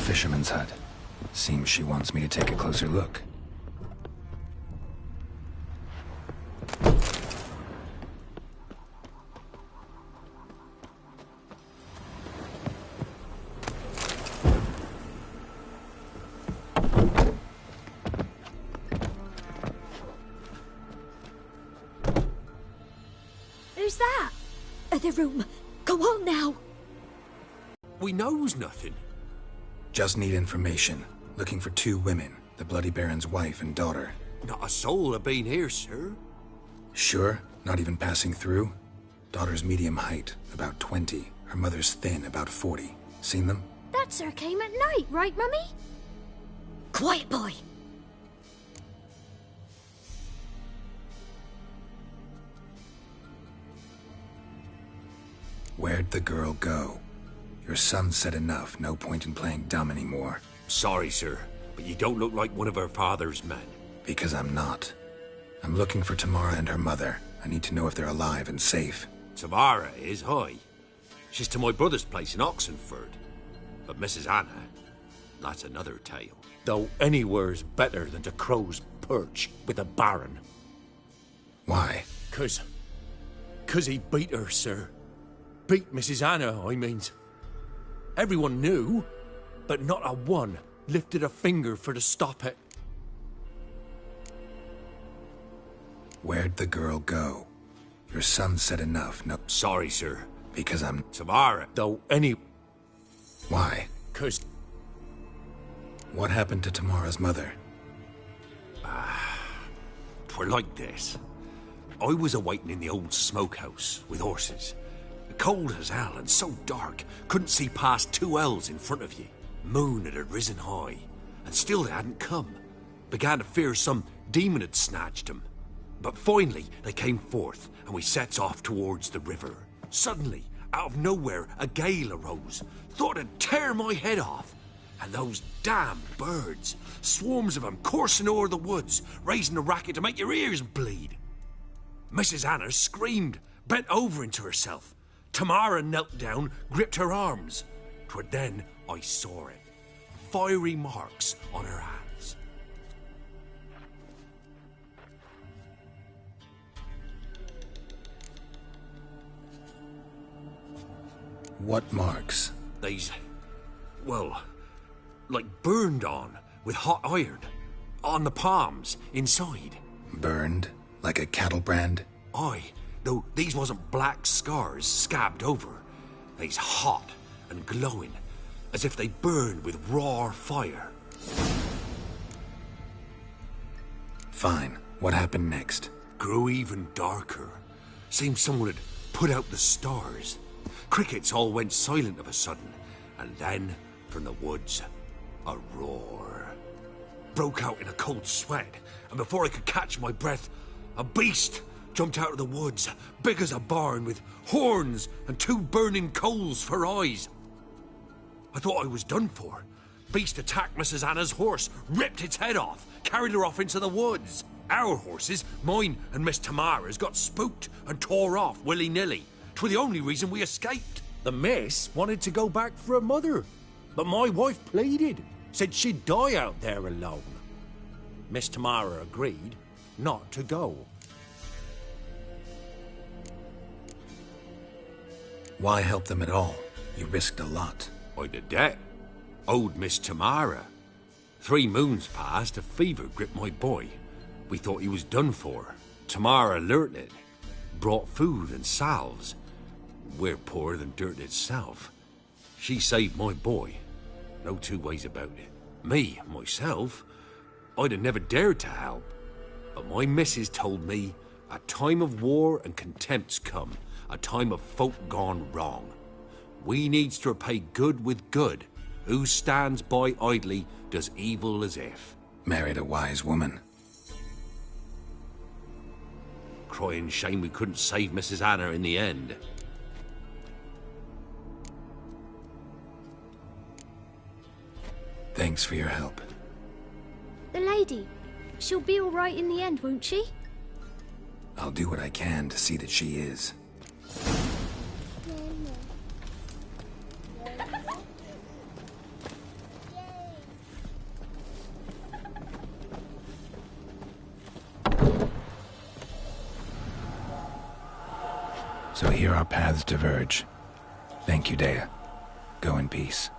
Fisherman's hut. Seems she wants me to take a closer look. Who's that? The room. Go on now. We knows nothing. Just need information. Looking for 2 women, the Bloody Baron's wife and daughter. Not a soul have been here, sir. Sure? Not even passing through? Daughter's medium height, about 20. Her mother's thin, about 40. Seen them? That sir came at night, right, Mummy? Quiet, boy. Where'd the girl go? Your son said enough, no point in playing dumb anymore. Sorry, sir, but you don't look like one of her father's men. Because I'm not. I'm looking for Tamara and her mother. I need to know if they're alive and safe. Tamara is, hi. She's to my brother's place in Oxenford. But Mrs. Anna, that's another tale. Though anywhere's better than to Crow's Perch with a baron. Why? 'Cause he beat her, sir. Beat Mrs. Anna, I means. Everyone knew, but not a one lifted a finger for to stop it. Where'd the girl go? Your son said enough, no... Sorry, sir. Because I'm... Tamara, though any... Why? 'Cause... What happened to Tamara's mother? 'Twere like this. I was awaiting in the old smokehouse with horses. Cold as hell and so dark, couldn't see past 2 ells in front of you. Moon had risen high, and still they hadn't come. Began to fear some demon had snatched them. But finally they came forth, and we sets off towards the river. Suddenly, out of nowhere, a gale arose. Thought it'd tear my head off. And those damn birds, swarms of them coursing o'er the woods, raising a racket to make your ears bleed. Mrs. Anna screamed, bent over into herself. Tamara knelt down, gripped her arms. 'Twere then I saw it. Fiery marks on her hands. What marks? They's... well, like burned on with hot iron. On the palms, inside. Burned? Like a cattle brand? Aye. Though these wasn't black scars scabbed over. They's hot and glowing, as if they burned with raw fire. Fine. What happened next? Grew even darker. Seemed someone had put out the stars. Crickets all went silent of a sudden, and then, from the woods, a roar. Broke out in a cold sweat, and before I could catch my breath, a beast jumped out of the woods, big as a barn, with horns and 2 burning coals for eyes. I thought I was done for. Beast attacked Mrs. Anna's horse, ripped its head off, carried her off into the woods. Our horses, mine and Miss Tamara's, got spooked and tore off willy-nilly. 'Twere the only reason we escaped. The miss wanted to go back for her mother, but my wife pleaded. Said she'd die out there alone. Miss Tamara agreed not to go. Why help them at all? You risked a lot. I did that. Owed Miss Tamara. 3 moons passed, a fever gripped my boy. We thought he was done for. Tamara alerted. Brought food and salves. We're poorer than dirt itself. She saved my boy. No 2 ways about it. Me, myself, I'd have never dared to help. But my missus told me a time of war and contempt's come. A time of folk gone wrong. We needs to repay good with good. Who stands by idly does evil as if. Married a wise woman. Crying shame we couldn't save Mrs. Anna in the end. Thanks for your help. The lady. She'll be all right in the end, won't she? I'll do what I can to see that she is. So here our paths diverge. Thank you, Dea. Go in peace.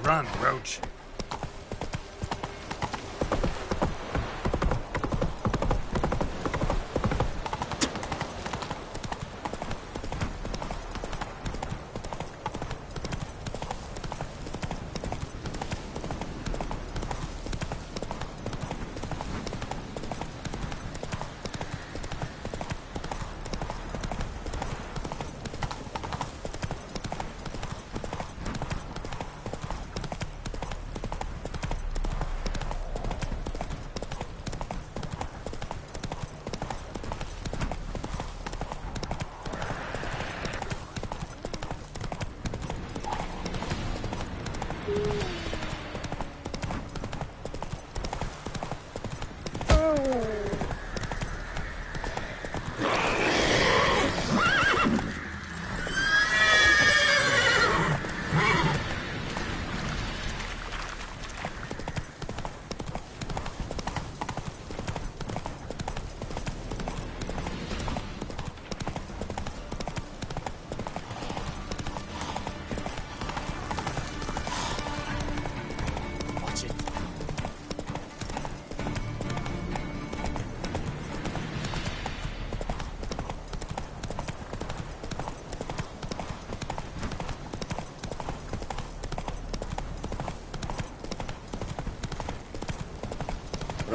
Run, Roach.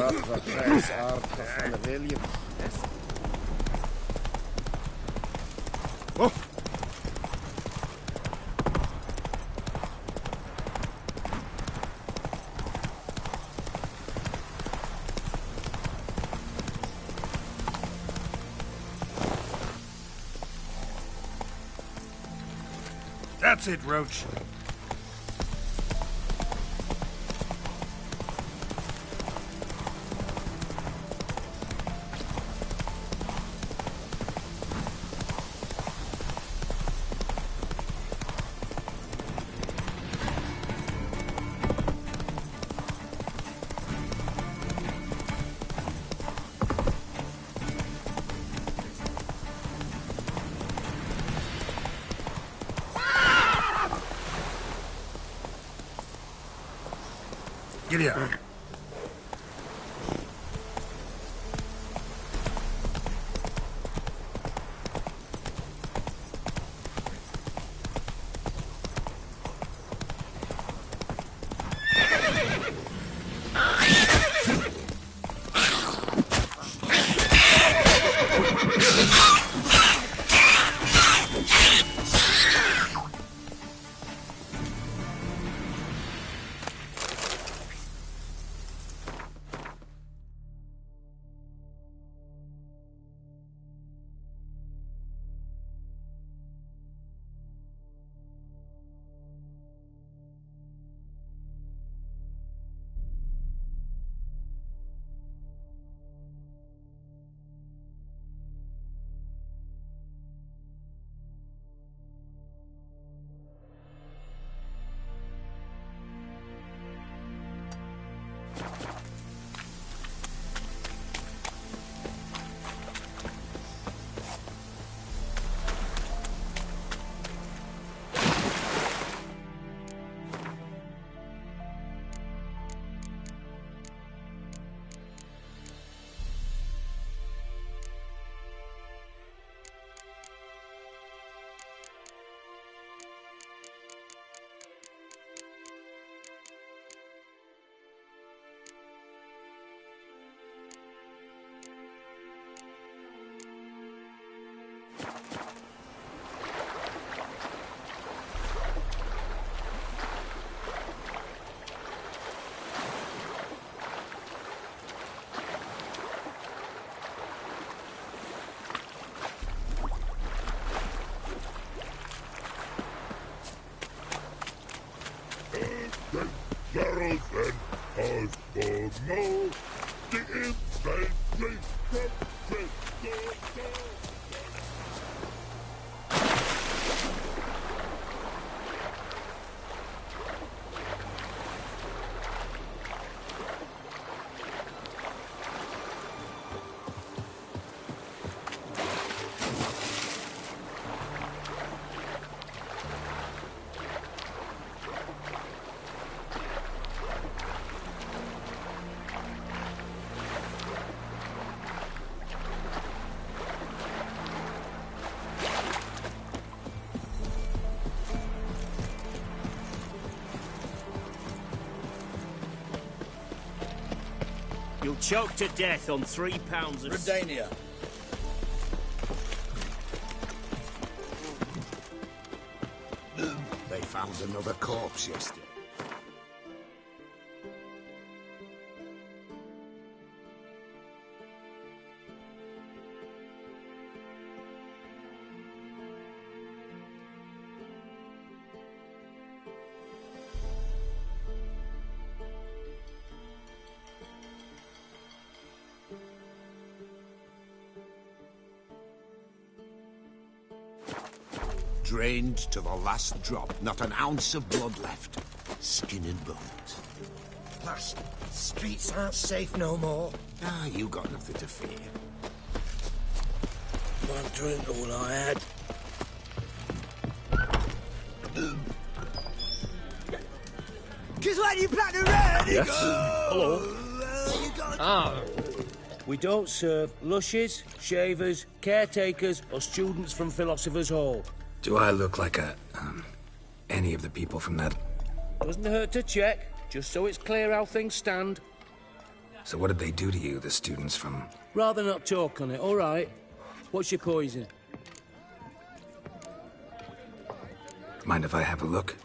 Oh. That's it, Roach. Giddy up. You'll choke to death on 3 pounds of... Redania. They found another corpse yesterday. Drained to the last drop, not an ounce of blood left. Skin and bones. Plus, streets aren't safe no more. Ah, you got nothing to fear. One drink all I had. Just when you plan to run, yes. Hello. We don't serve lushes, shavers, caretakers, or students from Philosopher's Hall. Do I look like any of the people from that? Doesn't hurt to check, just so it's clear how things stand. So what did they do to you, the students from... Rather not talk on it, all right? What's your poison? Mind if I have a look?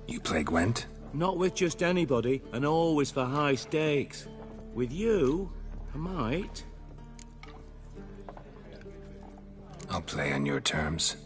You play Gwent? Not with just anybody, and always for high stakes. With you, I might. I'll play on your terms.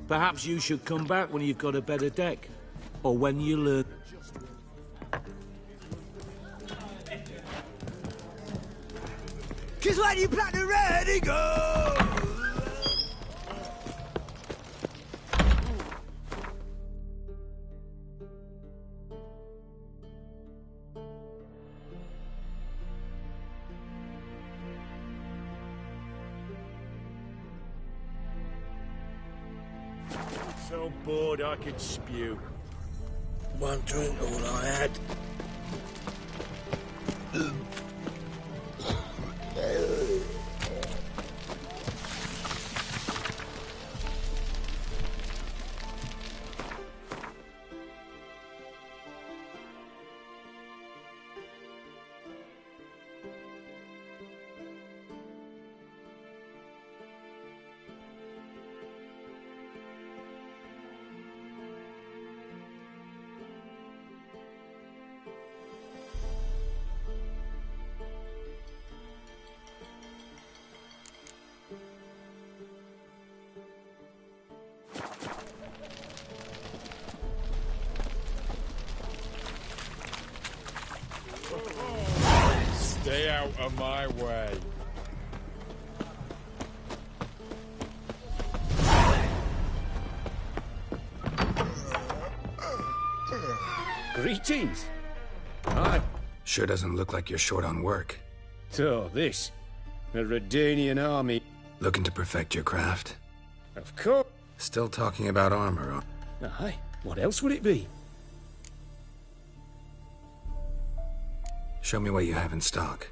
Perhaps you should come back when you've got a better deck. Or when you learn... Cause when you plant the red, it goes! So bored I could spew. One drink all I had. Stay out of my way. Greetings. Aye. Sure doesn't look like you're short on work. So, this. The Redanian army. Looking to perfect your craft? Of course. Still talking about armor. Aye. What else would it be? Show me what you have in stock.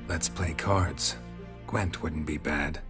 Let's play cards. Gwent wouldn't be bad.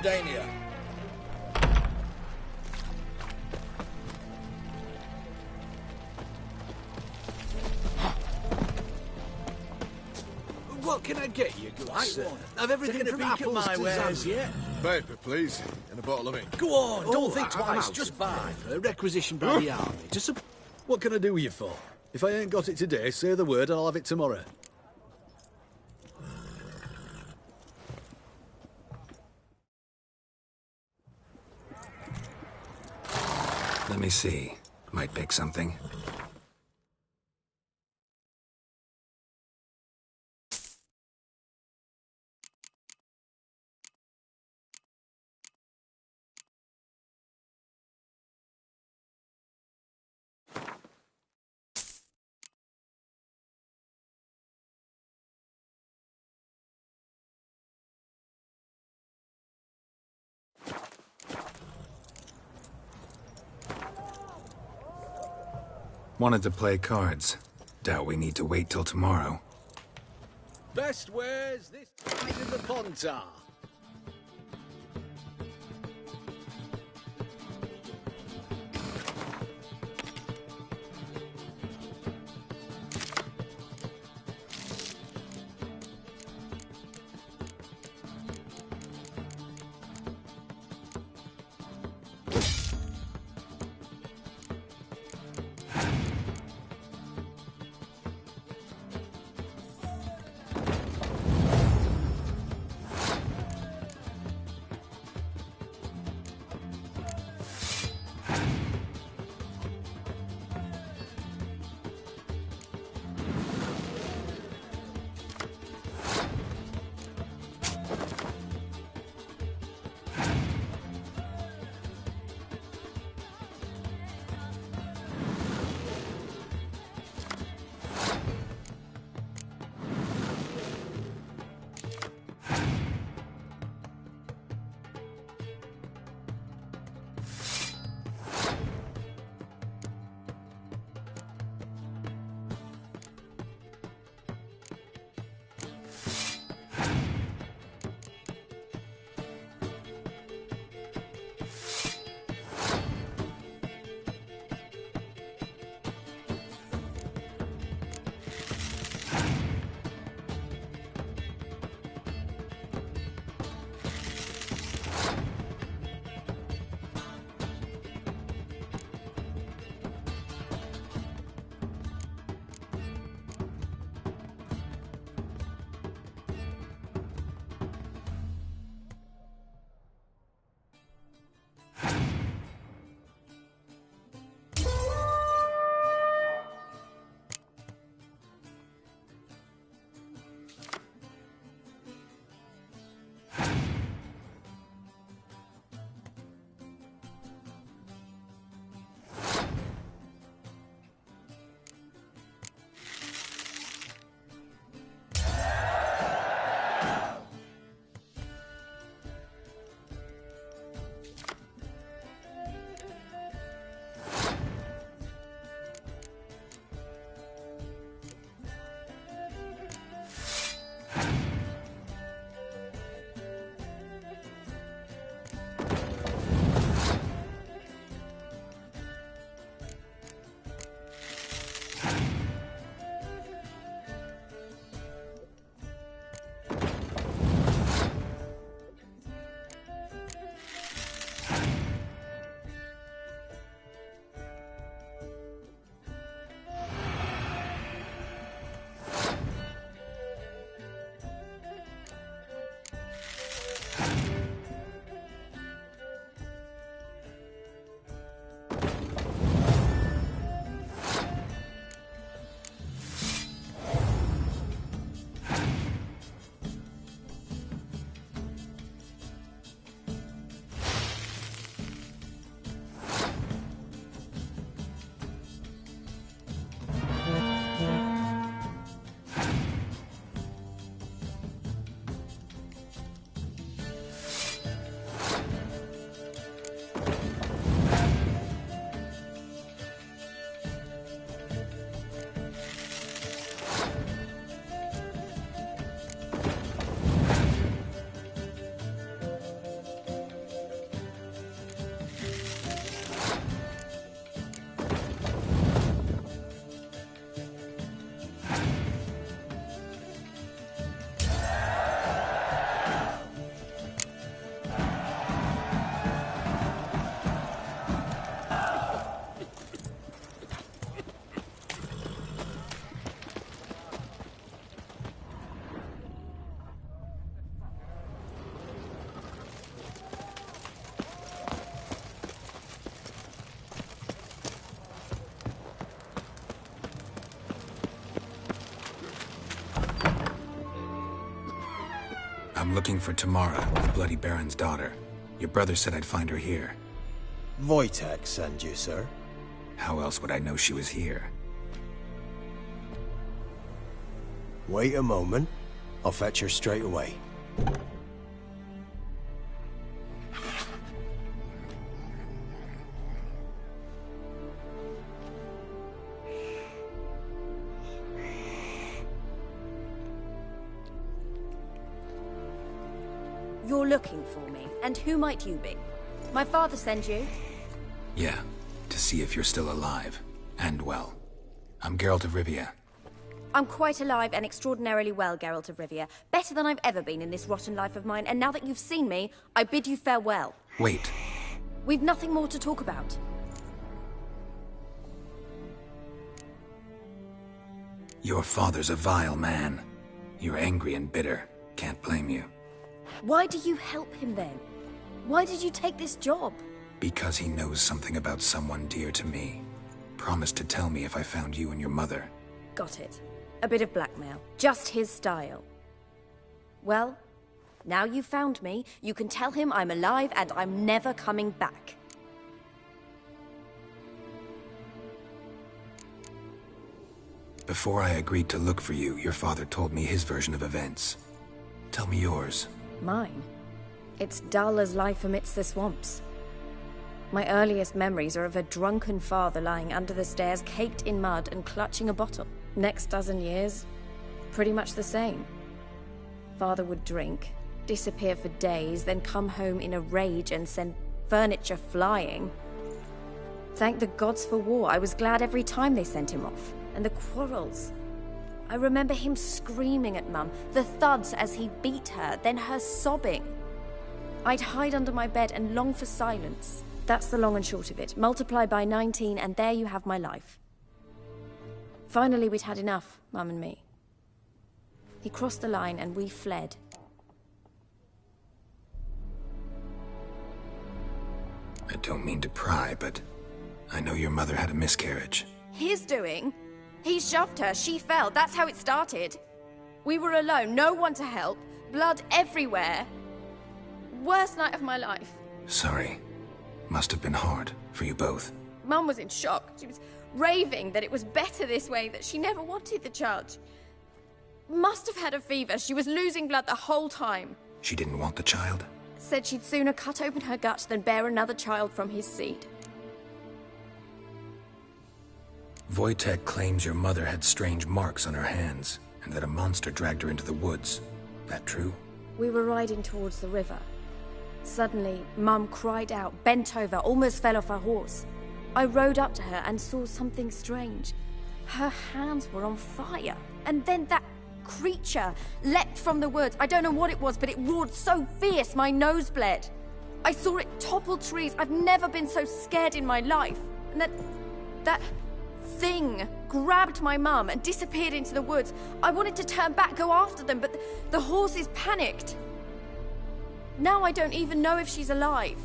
Redania. What can I get you, good sir? I've everything Taking a from peek at apples my to wares zam. yet? Paper, please, and a bottle of ink. Go on, don't think I'm twice. out Just of buy. Requisitioned by the army. What can I do you for? If I ain't got it today, say the word and I'll have it tomorrow. Let me see. Might pick something. Wanted to play cards. Doubt we need to wait till tomorrow. Best wares this side of the Pontar. I'm looking for Tamara, the Bloody Baron's daughter. Your brother said I'd find her here. Wojtek send you, sir. How else would I know she was here? Wait a moment. I'll fetch her straight away. You're looking for me, and who might you be? My father sent you? Yeah, to see if you're still alive. And well. I'm Geralt of Rivia. I'm quite alive and extraordinarily well, Geralt of Rivia. Better than I've ever been in this rotten life of mine, and now that you've seen me, I bid you farewell. Wait. We've nothing more to talk about. Your father's a vile man. You're angry and bitter. Can't blame you. Why do you help him then? Why did you take this job? Because he knows something about someone dear to me. Promised to tell me if I found you and your mother. Got it. A bit of blackmail. Just his style. Well, now you've found me, you can tell him I'm alive and I'm never coming back. Before I agreed to look for you, your father told me his version of events. Tell me yours. Mine? It's dull as life amidst the swamps. My earliest memories are of a drunken father lying under the stairs, caked in mud and clutching a bottle. Next dozen years, pretty much the same. Father would drink, disappear for days, then come home in a rage and send furniture flying. Thank the gods for war. I was glad every time they sent him off. And the quarrels. I remember him screaming at Mum, the thuds as he beat her, then her sobbing. I'd hide under my bed and long for silence. That's the long and short of it. Multiply by 19 and there you have my life. Finally, we'd had enough, Mum and me. He crossed the line and we fled. I don't mean to pry, but I know your mother had a miscarriage. His doing? He shoved her, she fell, that's how it started. We were alone, no one to help, blood everywhere. Worst night of my life. Sorry. Must have been hard for you both. Mum was in shock. She was raving that it was better this way, that she never wanted the child. Must have had a fever. She was losing blood the whole time. She didn't want the child? Said she'd sooner cut open her gut than bear another child from his seed. Wojtek claims your mother had strange marks on her hands, and that a monster dragged her into the woods. That true? We were riding towards the river. Suddenly, Mum cried out, bent over, almost fell off her horse. I rode up to her and saw something strange. Her hands were on fire. And then that creature leapt from the woods. I don't know what it was, but it roared so fierce my nose bled. I saw it topple trees. I've never been so scared in my life. And that thing grabbed my mum and disappeared into the woods. I wanted to turn back, go after them, but the horses panicked. Now I don't even know if she's alive.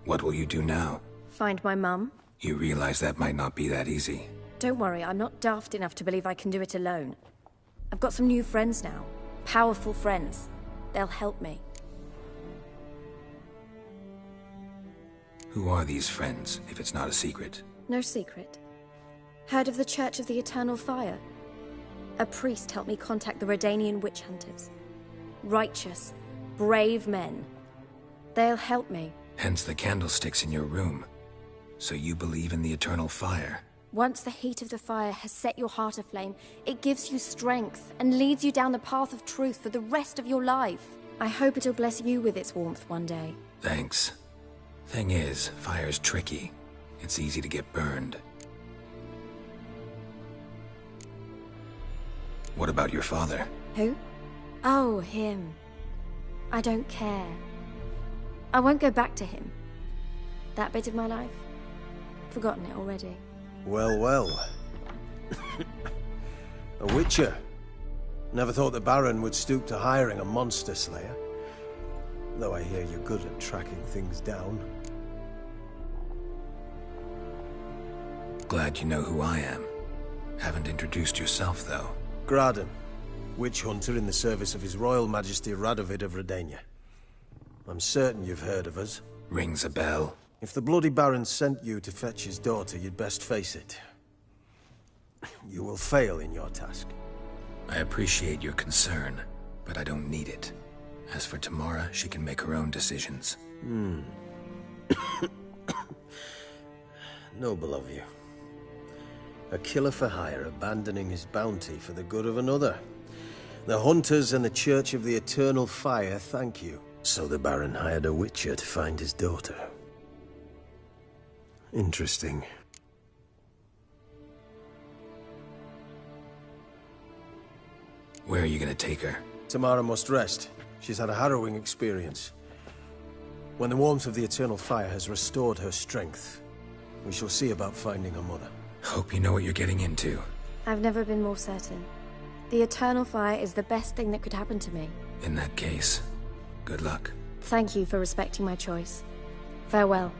What will you do now? Find my mum. You realize that might not be that easy. Don't worry, I'm not daft enough to believe I can do it alone. I've got some new friends now. Powerful friends. They'll help me. Who are these friends, if it's not a secret? No secret. Heard of the Church of the Eternal Fire? A priest helped me contact the Redanian witch hunters. Righteous, brave men. They'll help me. Hence the candlesticks in your room. So you believe in the eternal fire? Once the heat of the fire has set your heart aflame, it gives you strength and leads you down the path of truth for the rest of your life. I hope it'll bless you with its warmth one day. Thanks. Thing is, fire's tricky. It's easy to get burned. What about your father? Who? Oh, him. I don't care. I won't go back to him. That bit of my life? Forgotten it already. Well, well. A witcher. Never thought the Baron would stoop to hiring a monster slayer. Though I hear you're good at tracking things down. Glad you know who I am. Haven't introduced yourself, though. Graden. Witch hunter in the service of His Royal Majesty Radovid of Redania. I'm certain you've heard of us. Rings a bell. If the Bloody Baron sent you to fetch his daughter, you'd best face it. You will fail in your task. I appreciate your concern, but I don't need it. As for Tamara, she can make her own decisions. Noble of you. A killer for hire abandoning his bounty for the good of another. The Hunters and the Church of the Eternal Fire thank you. So the Baron hired a witcher to find his daughter. Interesting. Where are you gonna take her? Tamara must rest. She's had a harrowing experience. When the warmth of the Eternal Fire has restored her strength, we shall see about finding her mother. Hope you know what you're getting into. I've never been more certain. The Eternal Fire is the best thing that could happen to me. In that case, good luck. Thank you for respecting my choice. Farewell.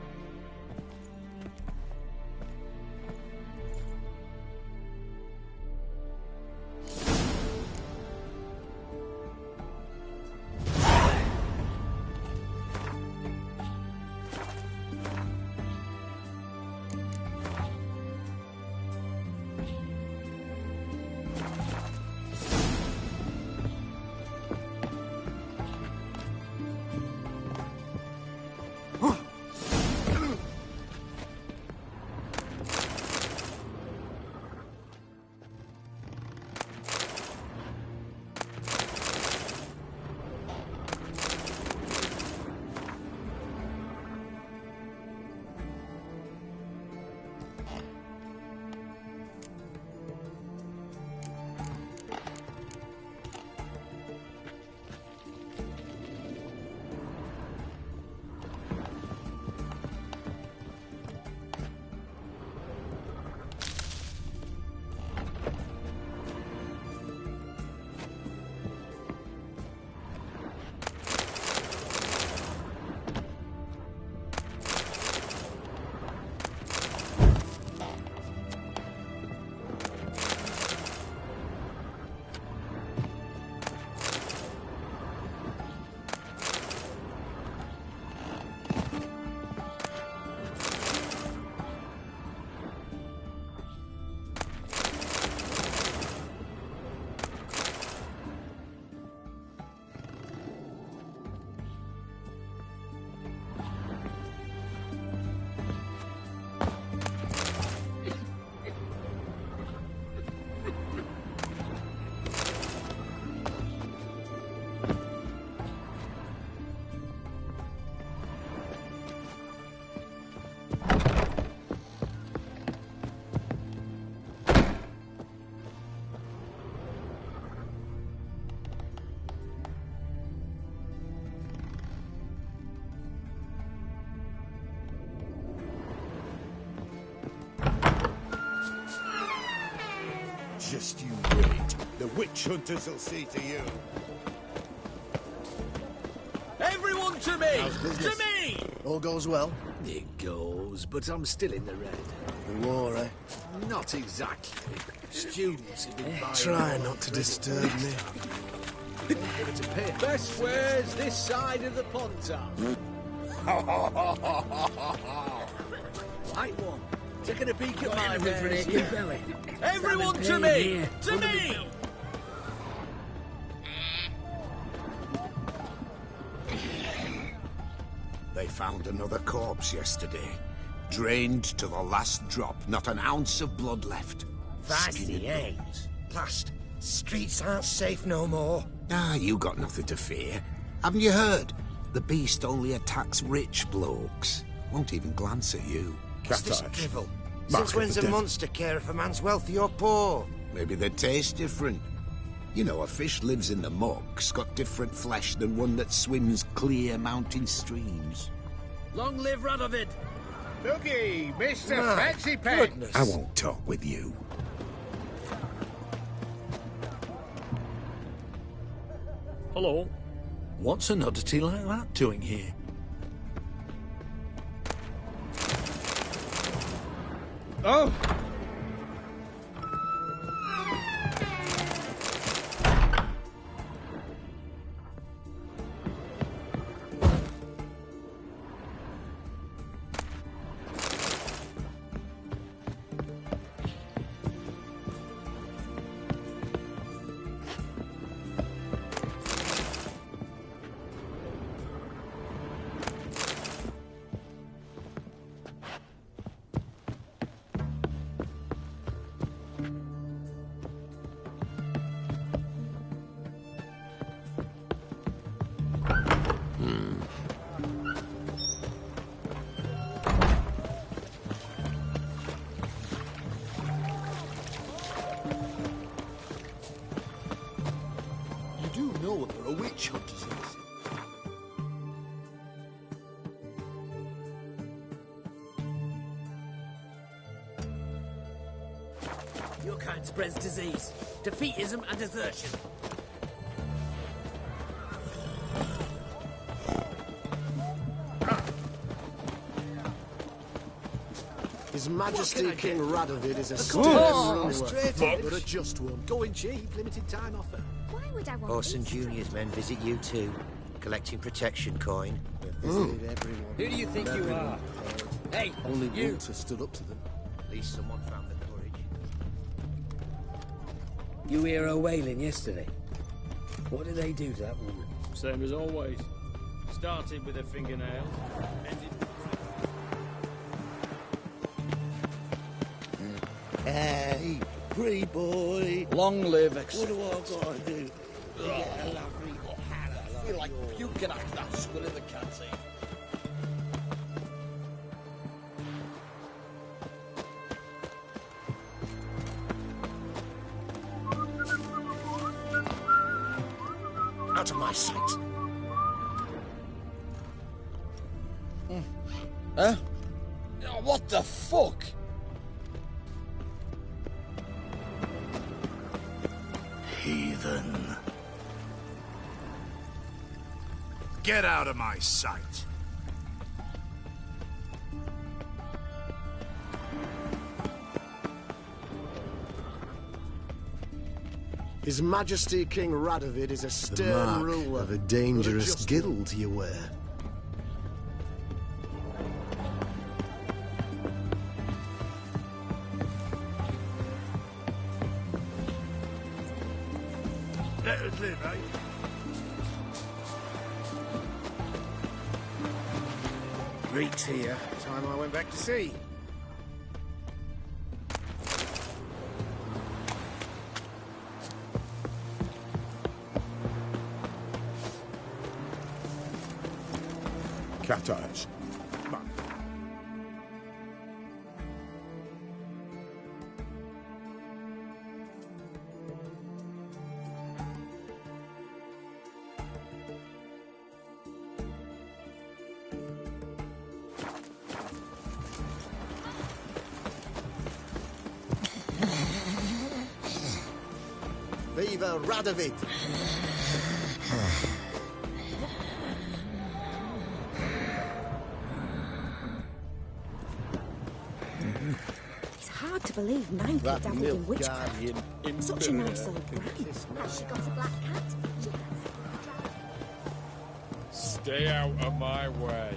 Just you wait. The witch hunters will see to you. Everyone to me! To me! All goes well? It goes, but I'm still in the red. The war, eh? Not exactly. Students have been buying... Try not to disturb me. Best wares this side of the Pontar. Right one. Taking a peek at my bears. Belly. Everyone to me! To me! They found another corpse yesterday. Drained to the last drop, not an ounce of blood left. That's the end. Plus, streets aren't safe no more. Ah, you got nothing to fear. Haven't you heard? The beast only attacks rich blokes. Won't even glance at you. What's this drivel? Since when's a monster care if a man's wealthy or poor? Maybe they taste different. You know, a fish lives in the muck's got different flesh than one that swims clear mountain streams. Long live Radovid! Looky, Mr. My Fancy Pants. goodness. I won't talk with you. Hello. What's an oddity like that doing here? Oh! Your kind spreads disease, defeatism and desertion. His Majesty King Radovid is a stern ruler, straight but a just one. Going cheap, limited time offer. Why would I want Orson these? Jr.'s men visit you too, collecting protection coin. Visited everyone. Who do you think you are? Hey, Only you. Walter stood up to them. At least someone found the courage. You hear her wailing yesterday? What did they do to that woman? Same as always. Started with her fingernails, ended with Hey, free boy. Long live What do I gotta do? To get a lovely I feel like puking after that swill in the canteen. Out of my sight. Huh? Oh, what the fuck? Heathen. Get out of my sight. His Majesty King Radovid is a The stern mark ruler of a dangerous just guild you wear. Let us live, eh? Greeks here. Time I went back to sea. Cat eyes. Viva Radovid! It's hard to believe Nike That dabbled in milk witchcraft. guardian Such a nice old brain. Has she got a black cat? Stay out of my way.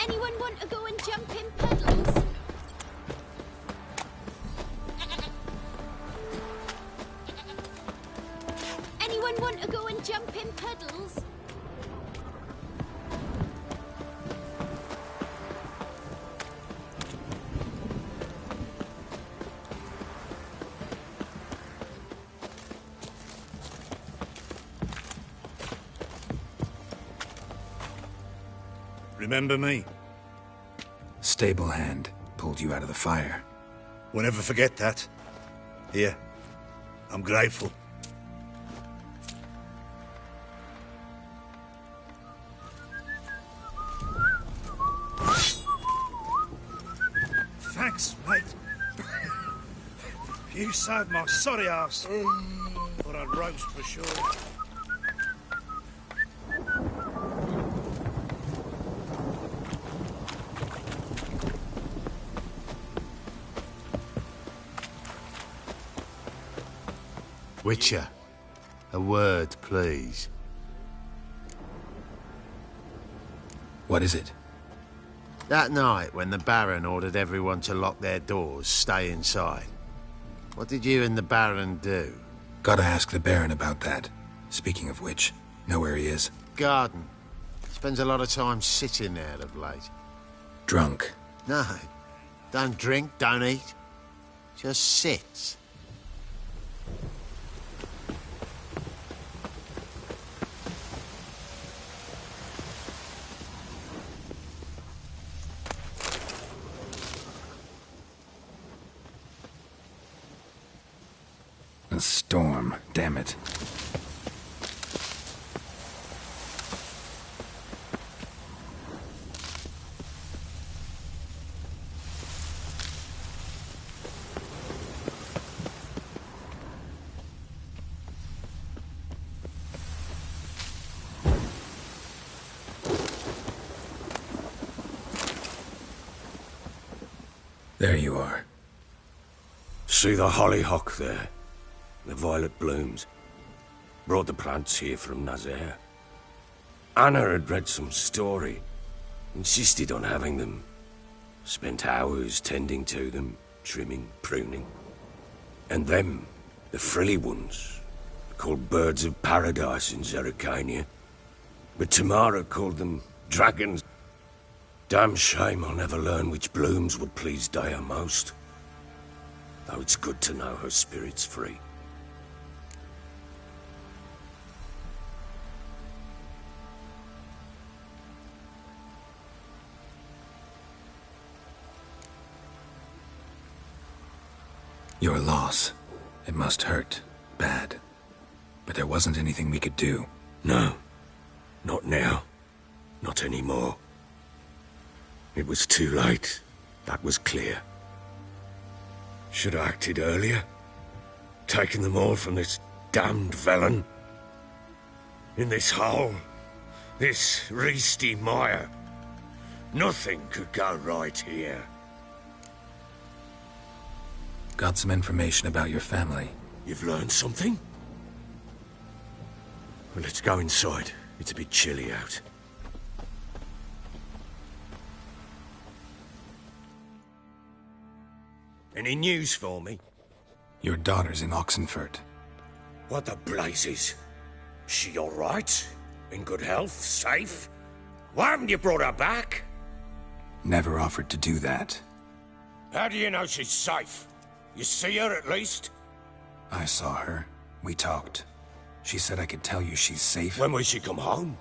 Anyone want to go and jump in puddles? Anyone want to go and jump in puddles? Remember me? Stable hand pulled you out of the fire. We'll never forget that. Here, I'm grateful. Thanks, mate. You saved my sorry ass. Thought I'd roast for sure. Witcher, a word, please. What is it? That night when the Baron ordered everyone to lock their doors, stay inside. What did you and the Baron do? Gotta ask the Baron about that. Speaking of which, know where he is? Garden. Spends a lot of time sitting there of late. Drunk. No. Don't drink, don't eat. Just sits. A storm, damn it. There you are. See the hollyhock there? The violet blooms. Brought the plants here from Nazaire. Anna had read some story. Insisted on having them. Spent hours tending to them, trimming, pruning. And them, the frilly ones, called birds of paradise in Zerrikania. But Tamara called them dragons. Damn shame I'll never learn which blooms would please Dea most. Though it's good to know her spirit's free. Your loss. It must hurt. Bad. But there wasn't anything we could do. No. Not now. Not anymore. It was too late. That was clear. Should have acted earlier. Taken them all from this damned Velen. In this hole. This Reesty mire. Nothing could go right here. Got some information about your family. You've learned something? Well, let's go inside. It's a bit chilly out. Any news for me? Your daughter's in Oxenfurt. What the blazes? She all right? In good health? Safe? Why haven't you brought her back? Never offered to do that. How do you know she's safe? You see her at least? I saw her. We talked. She said I could tell you she's safe. When will she come home?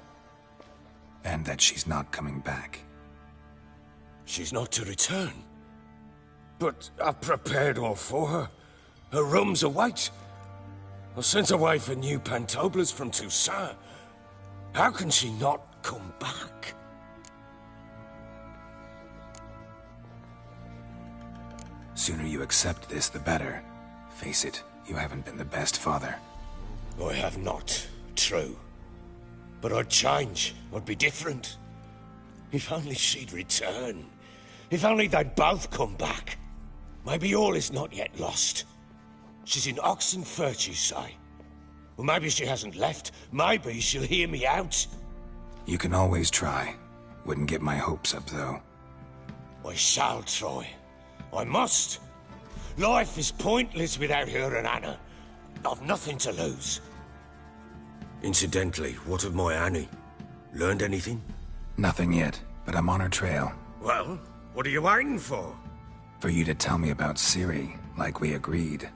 And that she's not coming back. She's not to return? But I've prepared all for her. Her rooms await. I've sent away for new Pantoblas from Toussaint. How can she not come back? Sooner you accept this, the better. Face it, you haven't been the best father. I have not, true. But I'd change, I'd be different. If only she'd return. If only they'd both come back. Maybe all is not yet lost. She's in Oxenfurt, you say? Well, maybe she hasn't left. Maybe she'll hear me out. You can always try. Wouldn't get my hopes up, though. I shall try. I must. Life is pointless without her and Anna. I've nothing to lose. Incidentally, what of my Annie? Learned anything? Nothing yet, but I'm on her trail. Well, what are you waiting for? For you to tell me about Ciri, like we agreed.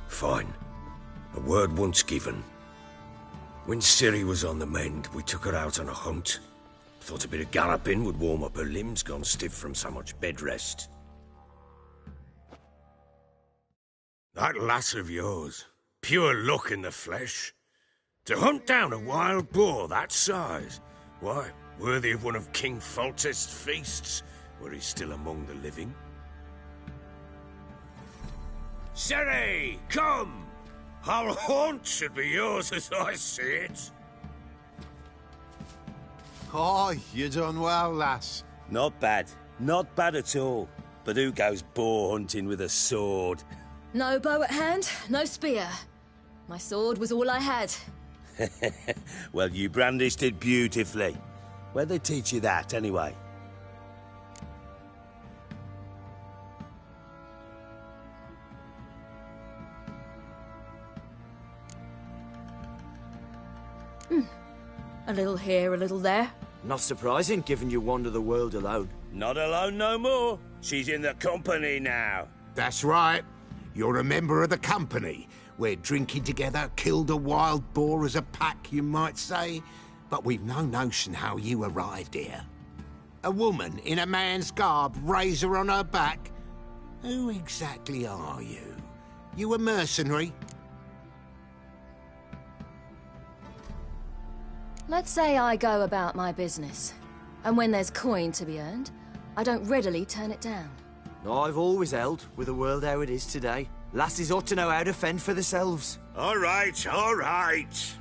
Fine. A word once given. When Ciri was on the mend, we took her out on a hunt. Thought a bit of galloping would warm up her limbs, gone stiff from so much bed rest. That lass of yours, pure luck in the flesh. To hunt down a wild boar that size, why, worthy of one of King Foltest's feasts, were he still among the living. Ciri, come! Our haunt should be yours as I see it. Oh, you done well, lass. Not bad. Not bad at all. But who goes boar hunting with a sword? No bow at hand, no spear. My sword was all I had. Well, you brandished it beautifully. Where'd they teach you that, anyway? A little here, a little there. Not surprising, given you wander the world alone. Not alone no more. She's in the company now. That's right. You're a member of the company. We're drinking together, killed a wild boar as a pack, you might say. But we've no notion how you arrived here. A woman in a man's garb, razor on her back. Who exactly are you? You a mercenary? Let's say I go about my business, and when there's coin to be earned, I don't readily turn it down. I've always held, with the world how it is today, lasses ought to know how to fend for themselves. All right, all right.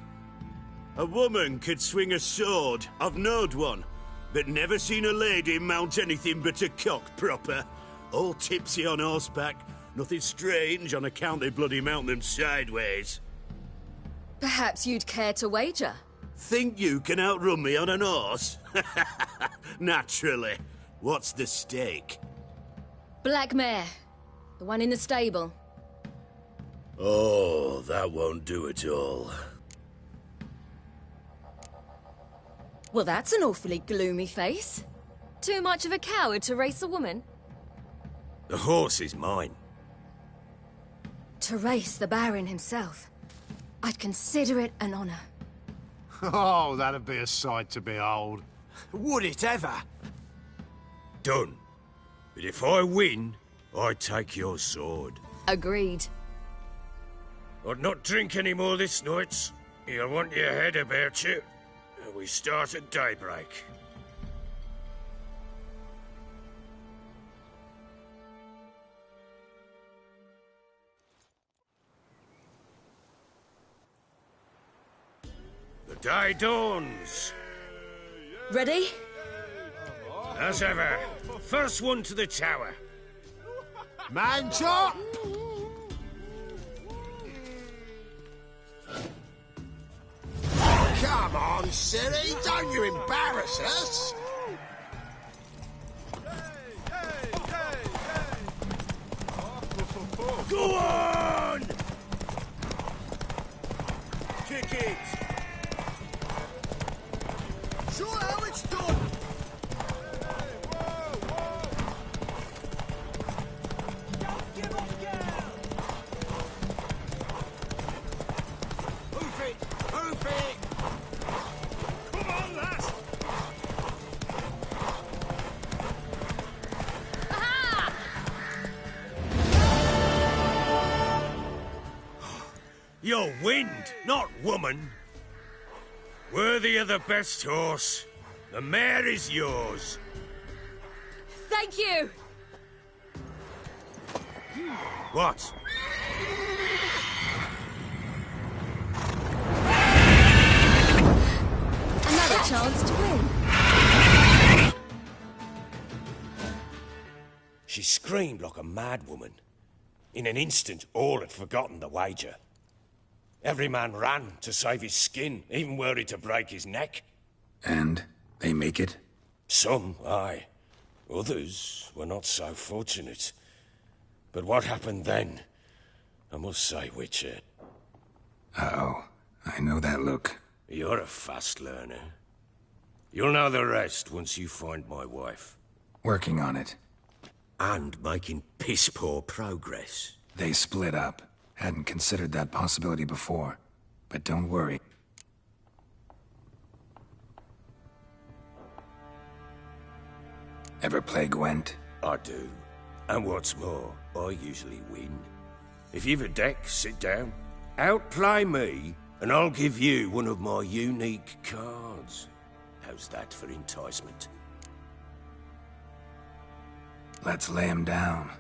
A woman could swing a sword. I've knowed one, but never seen a lady mount anything but a cock proper. All tipsy on horseback. Nothing strange on account they bloody mount them sideways. Perhaps you'd care to wager? Think you can outrun me on an horse? Naturally. What's the stake? Black mare. The one in the stable. Oh, that won't do at all. Well, that's an awfully gloomy face. Too much of a coward to race a woman? The horse is mine. To race the Baron himself. I'd consider it an honor. Oh, that'd be a sight to behold. Would it ever? Done. But if I win, I take your sword. Agreed. I'd not drink any more this night. You'll want your head about you. We start at daybreak. The day dawns. Ready? As ever. First one to the tower. Man chop! Come on, silly, don't you embarrass us! Go on! Kick it! Show how it's done! Hoof it! Hoof it! Come on, lass! You're wind, not woman. Worthy of the best horse. The mare is yours. Thank you! What? Another chance to win. She screamed like a mad woman. In an instant, all had forgotten the wager. Every man ran to save his skin, even were he to break his neck. And they make it? Some, aye. Others were not so fortunate. But what happened then, I must say, Witcher. Uh-oh. I know that look. You're a fast learner. You'll know the rest once you find my wife. Working on it. And making piss-poor progress. They split up. Hadn't considered that possibility before. But don't worry. Ever play Gwent? I do. And what's more, I usually win. If you've a deck, sit down. Outplay me, and I'll give you one of my unique cards. How's that for enticement? Let's lay him down.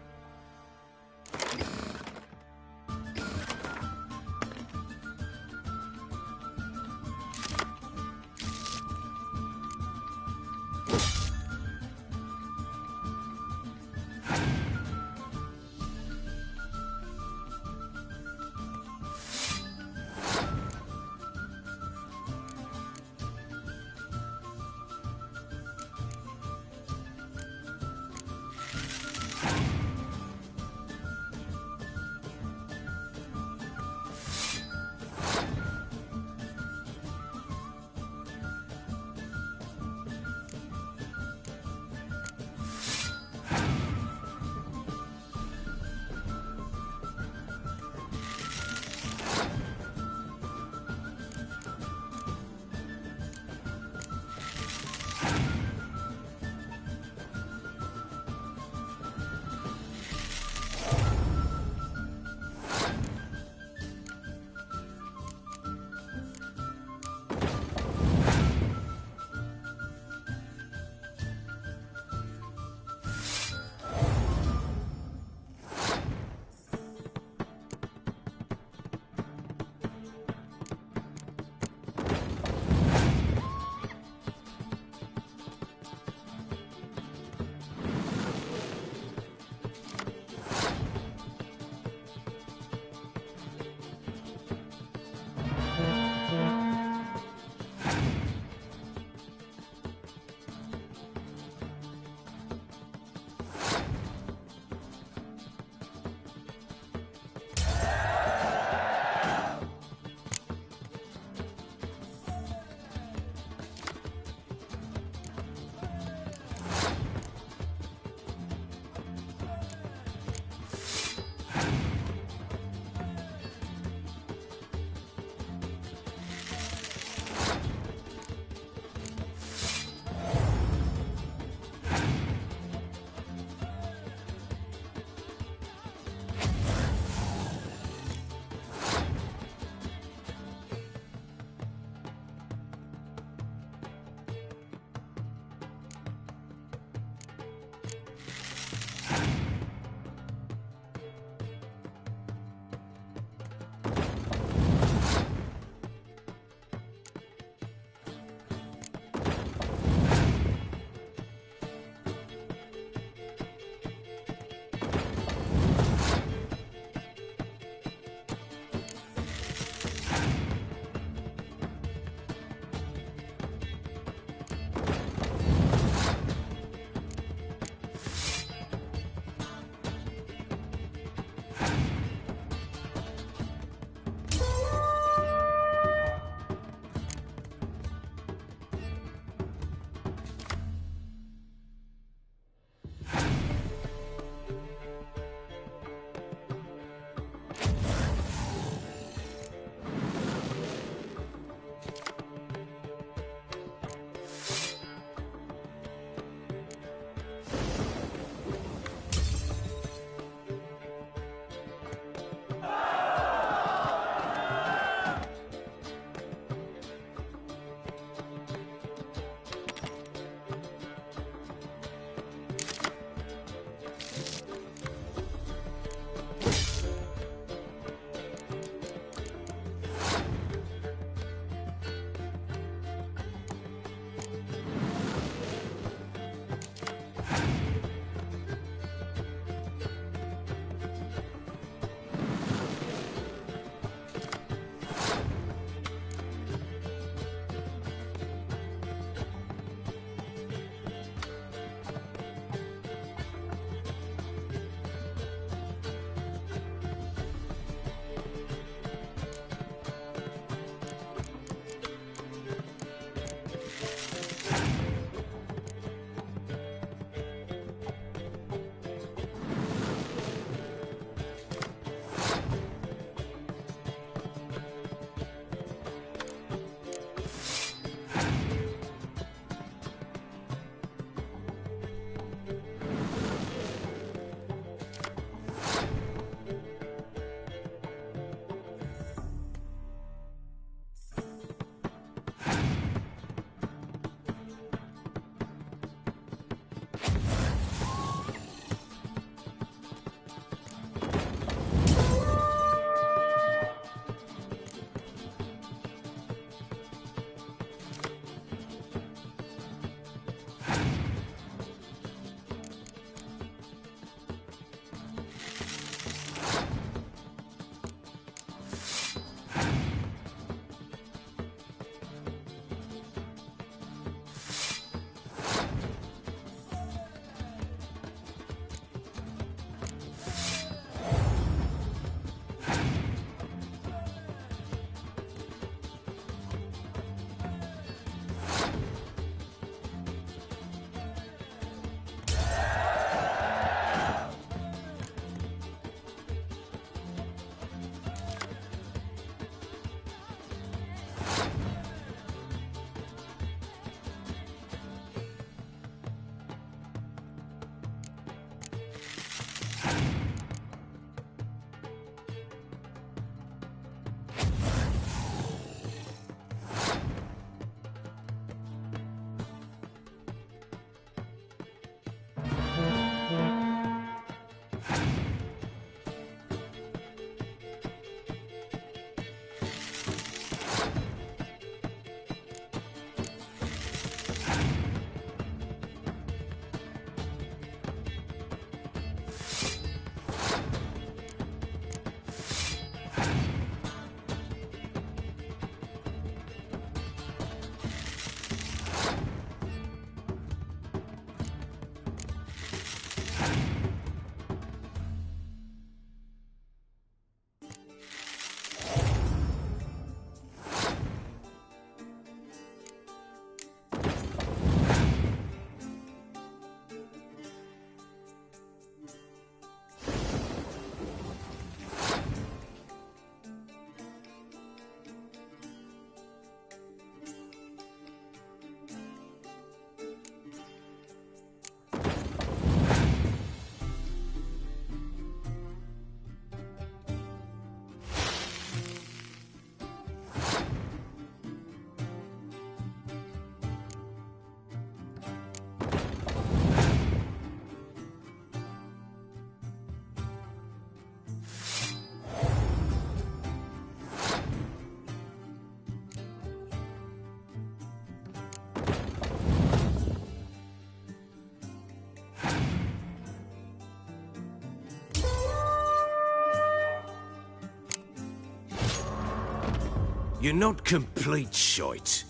You're not complete shite,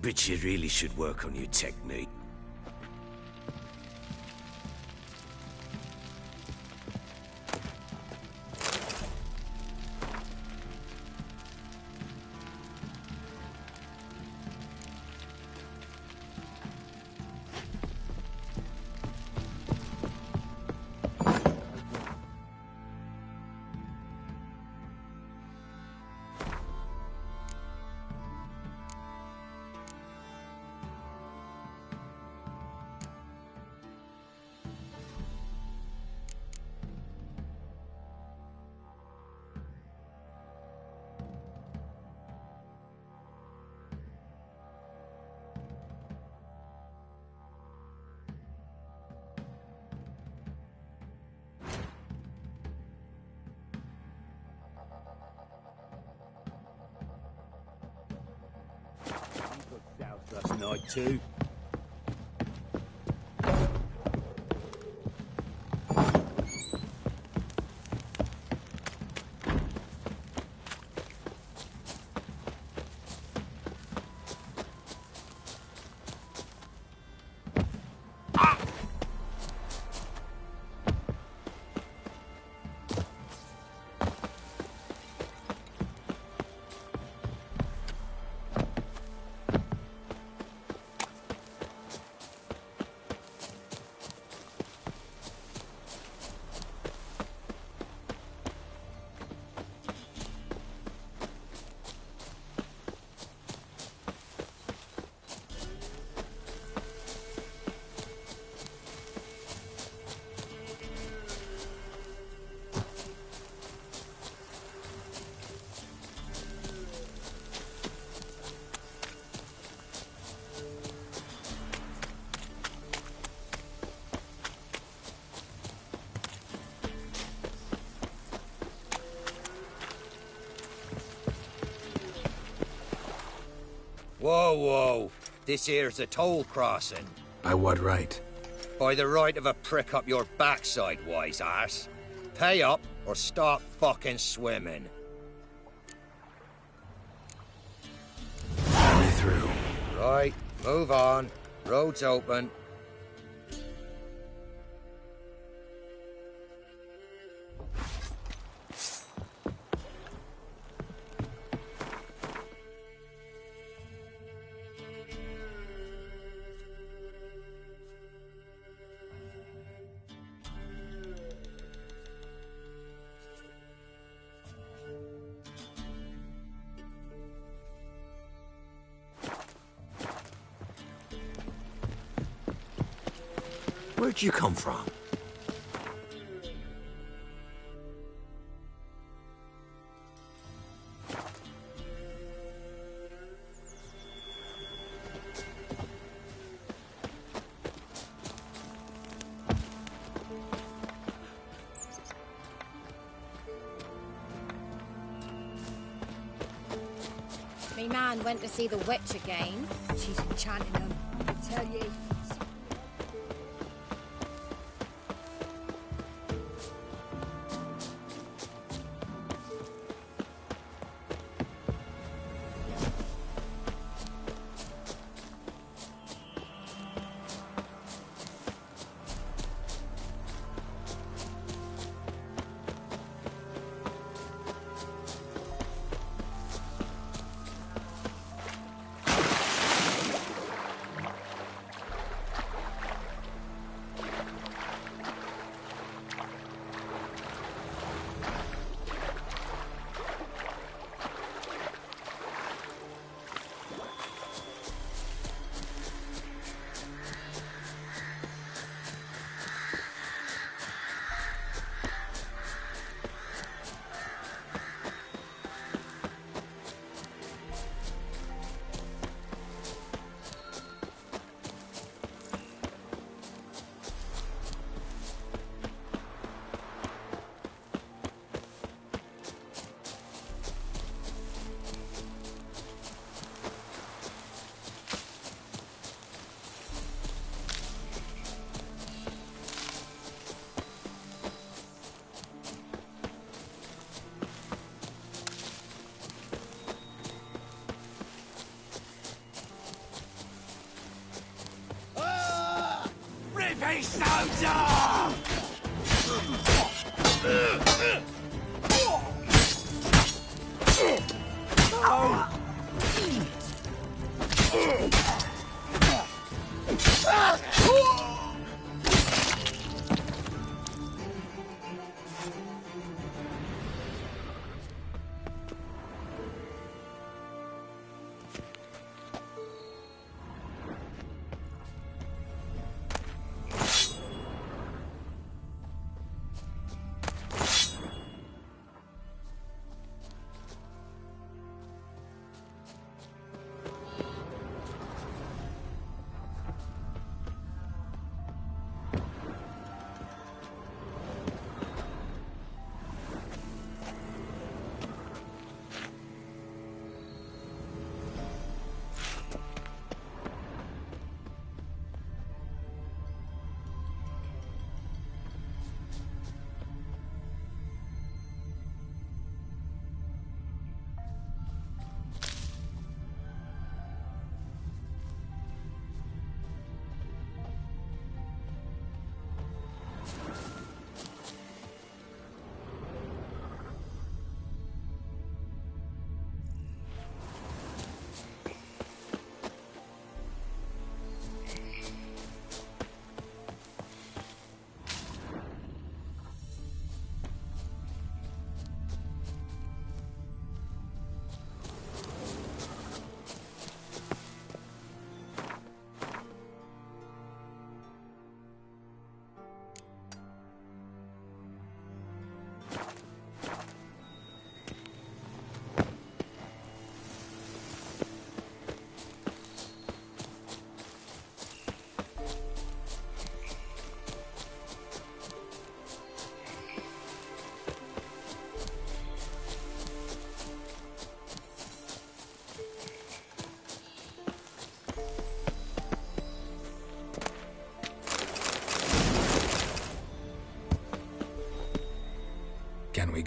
but you really should work on your technique. Last night too. Whoa, whoa. This here's a toll crossing. By what right? By the right of a prick up your backside, wise arse. Pay up or start fucking swimming. Let me through. Right, move on. Road's open. Where'd you come from? Me man went to see the witch again. She's enchanting him, I tell ye. Rippy soldier!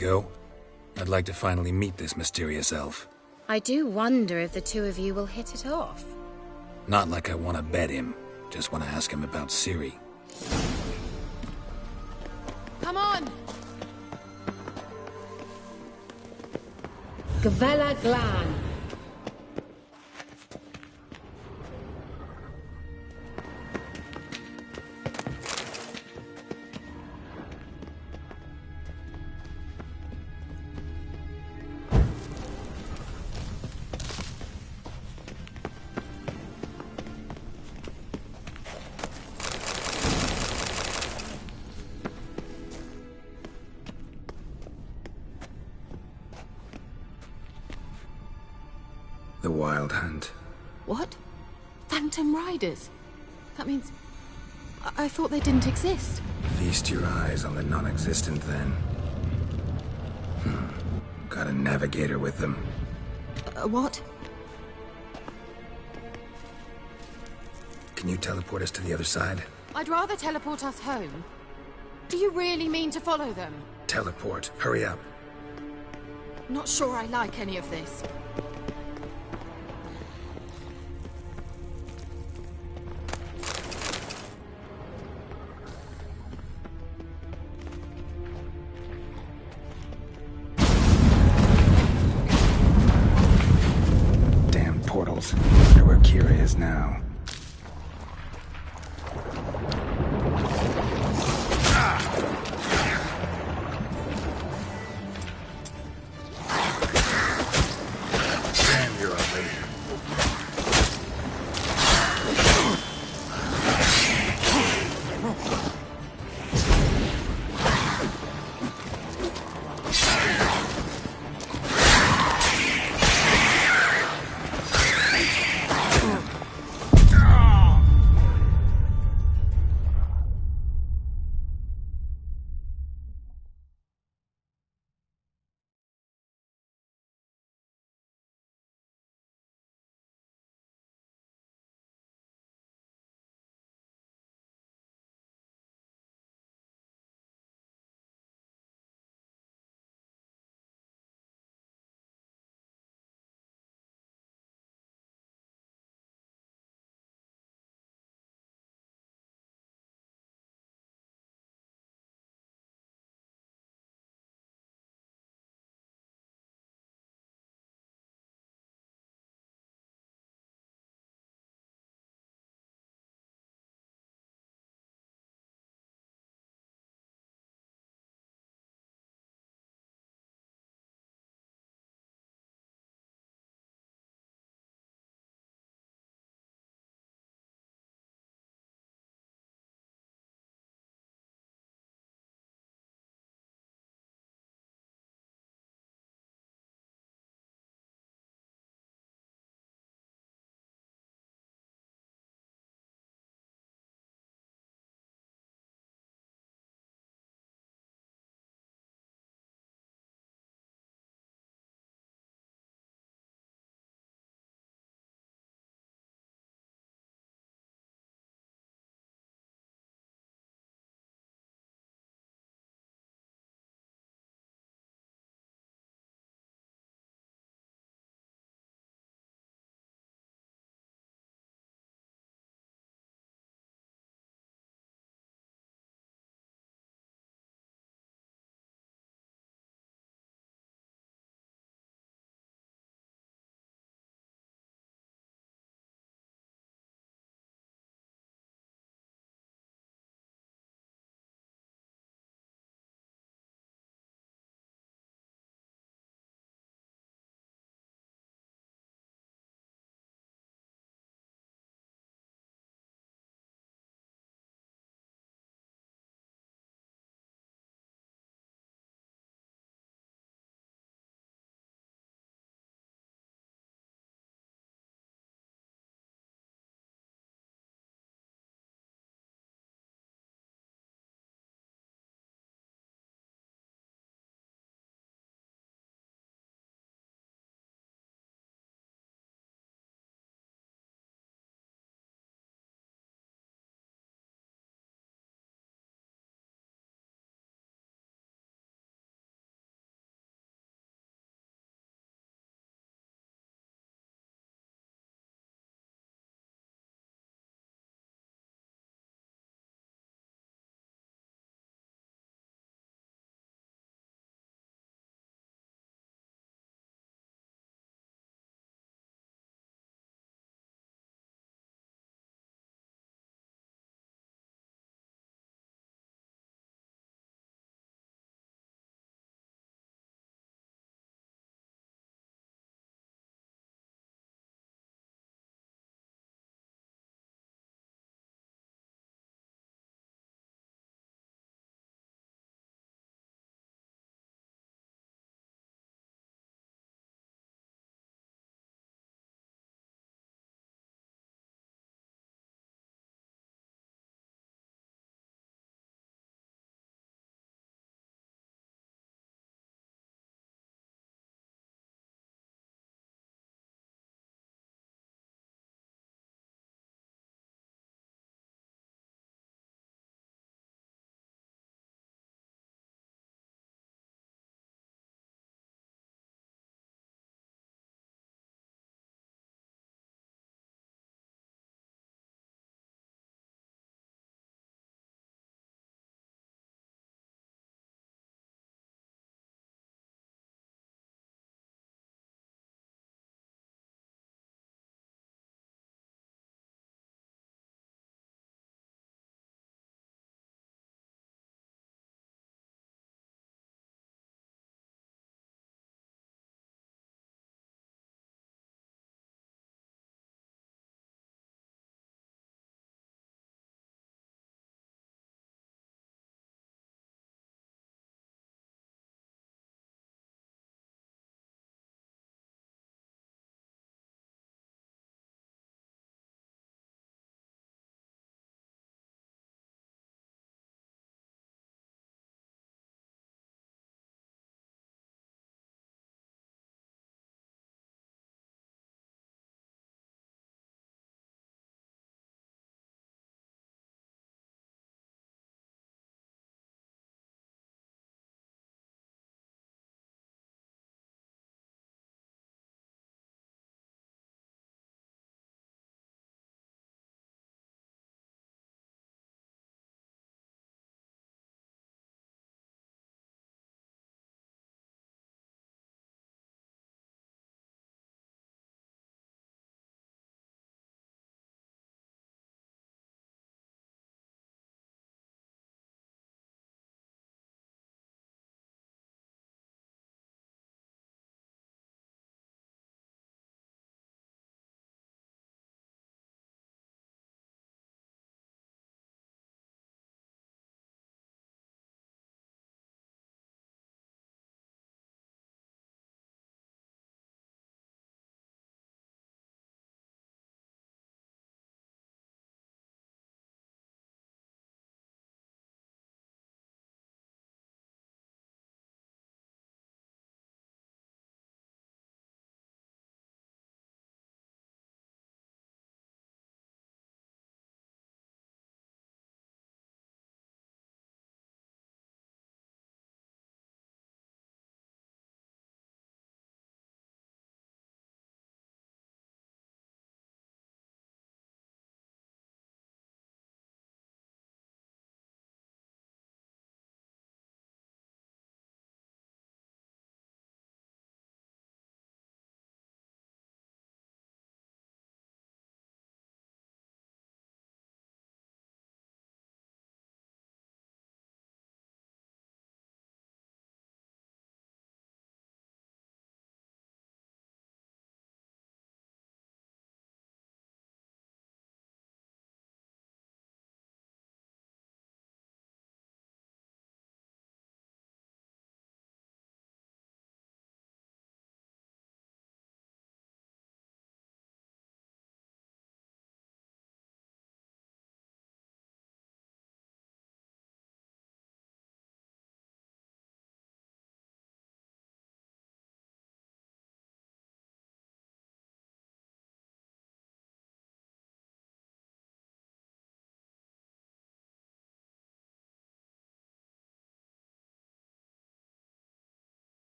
go? I'd like to finally meet this mysterious elf. I do wonder if the two of you will hit it off. Not like I want to bet him. Just want to ask him about Ciri. Come on! Gavella Glan. The Wild Hunt. What? Phantom Riders? That means... I thought they didn't exist. Feast your eyes on the non-existent then. Got a navigator with them. What? Can you teleport us to the other side? I'd rather teleport us home. Do you really mean to follow them? Teleport. Hurry up. Not sure I like any of this. Portals. Wonder where Kira is now.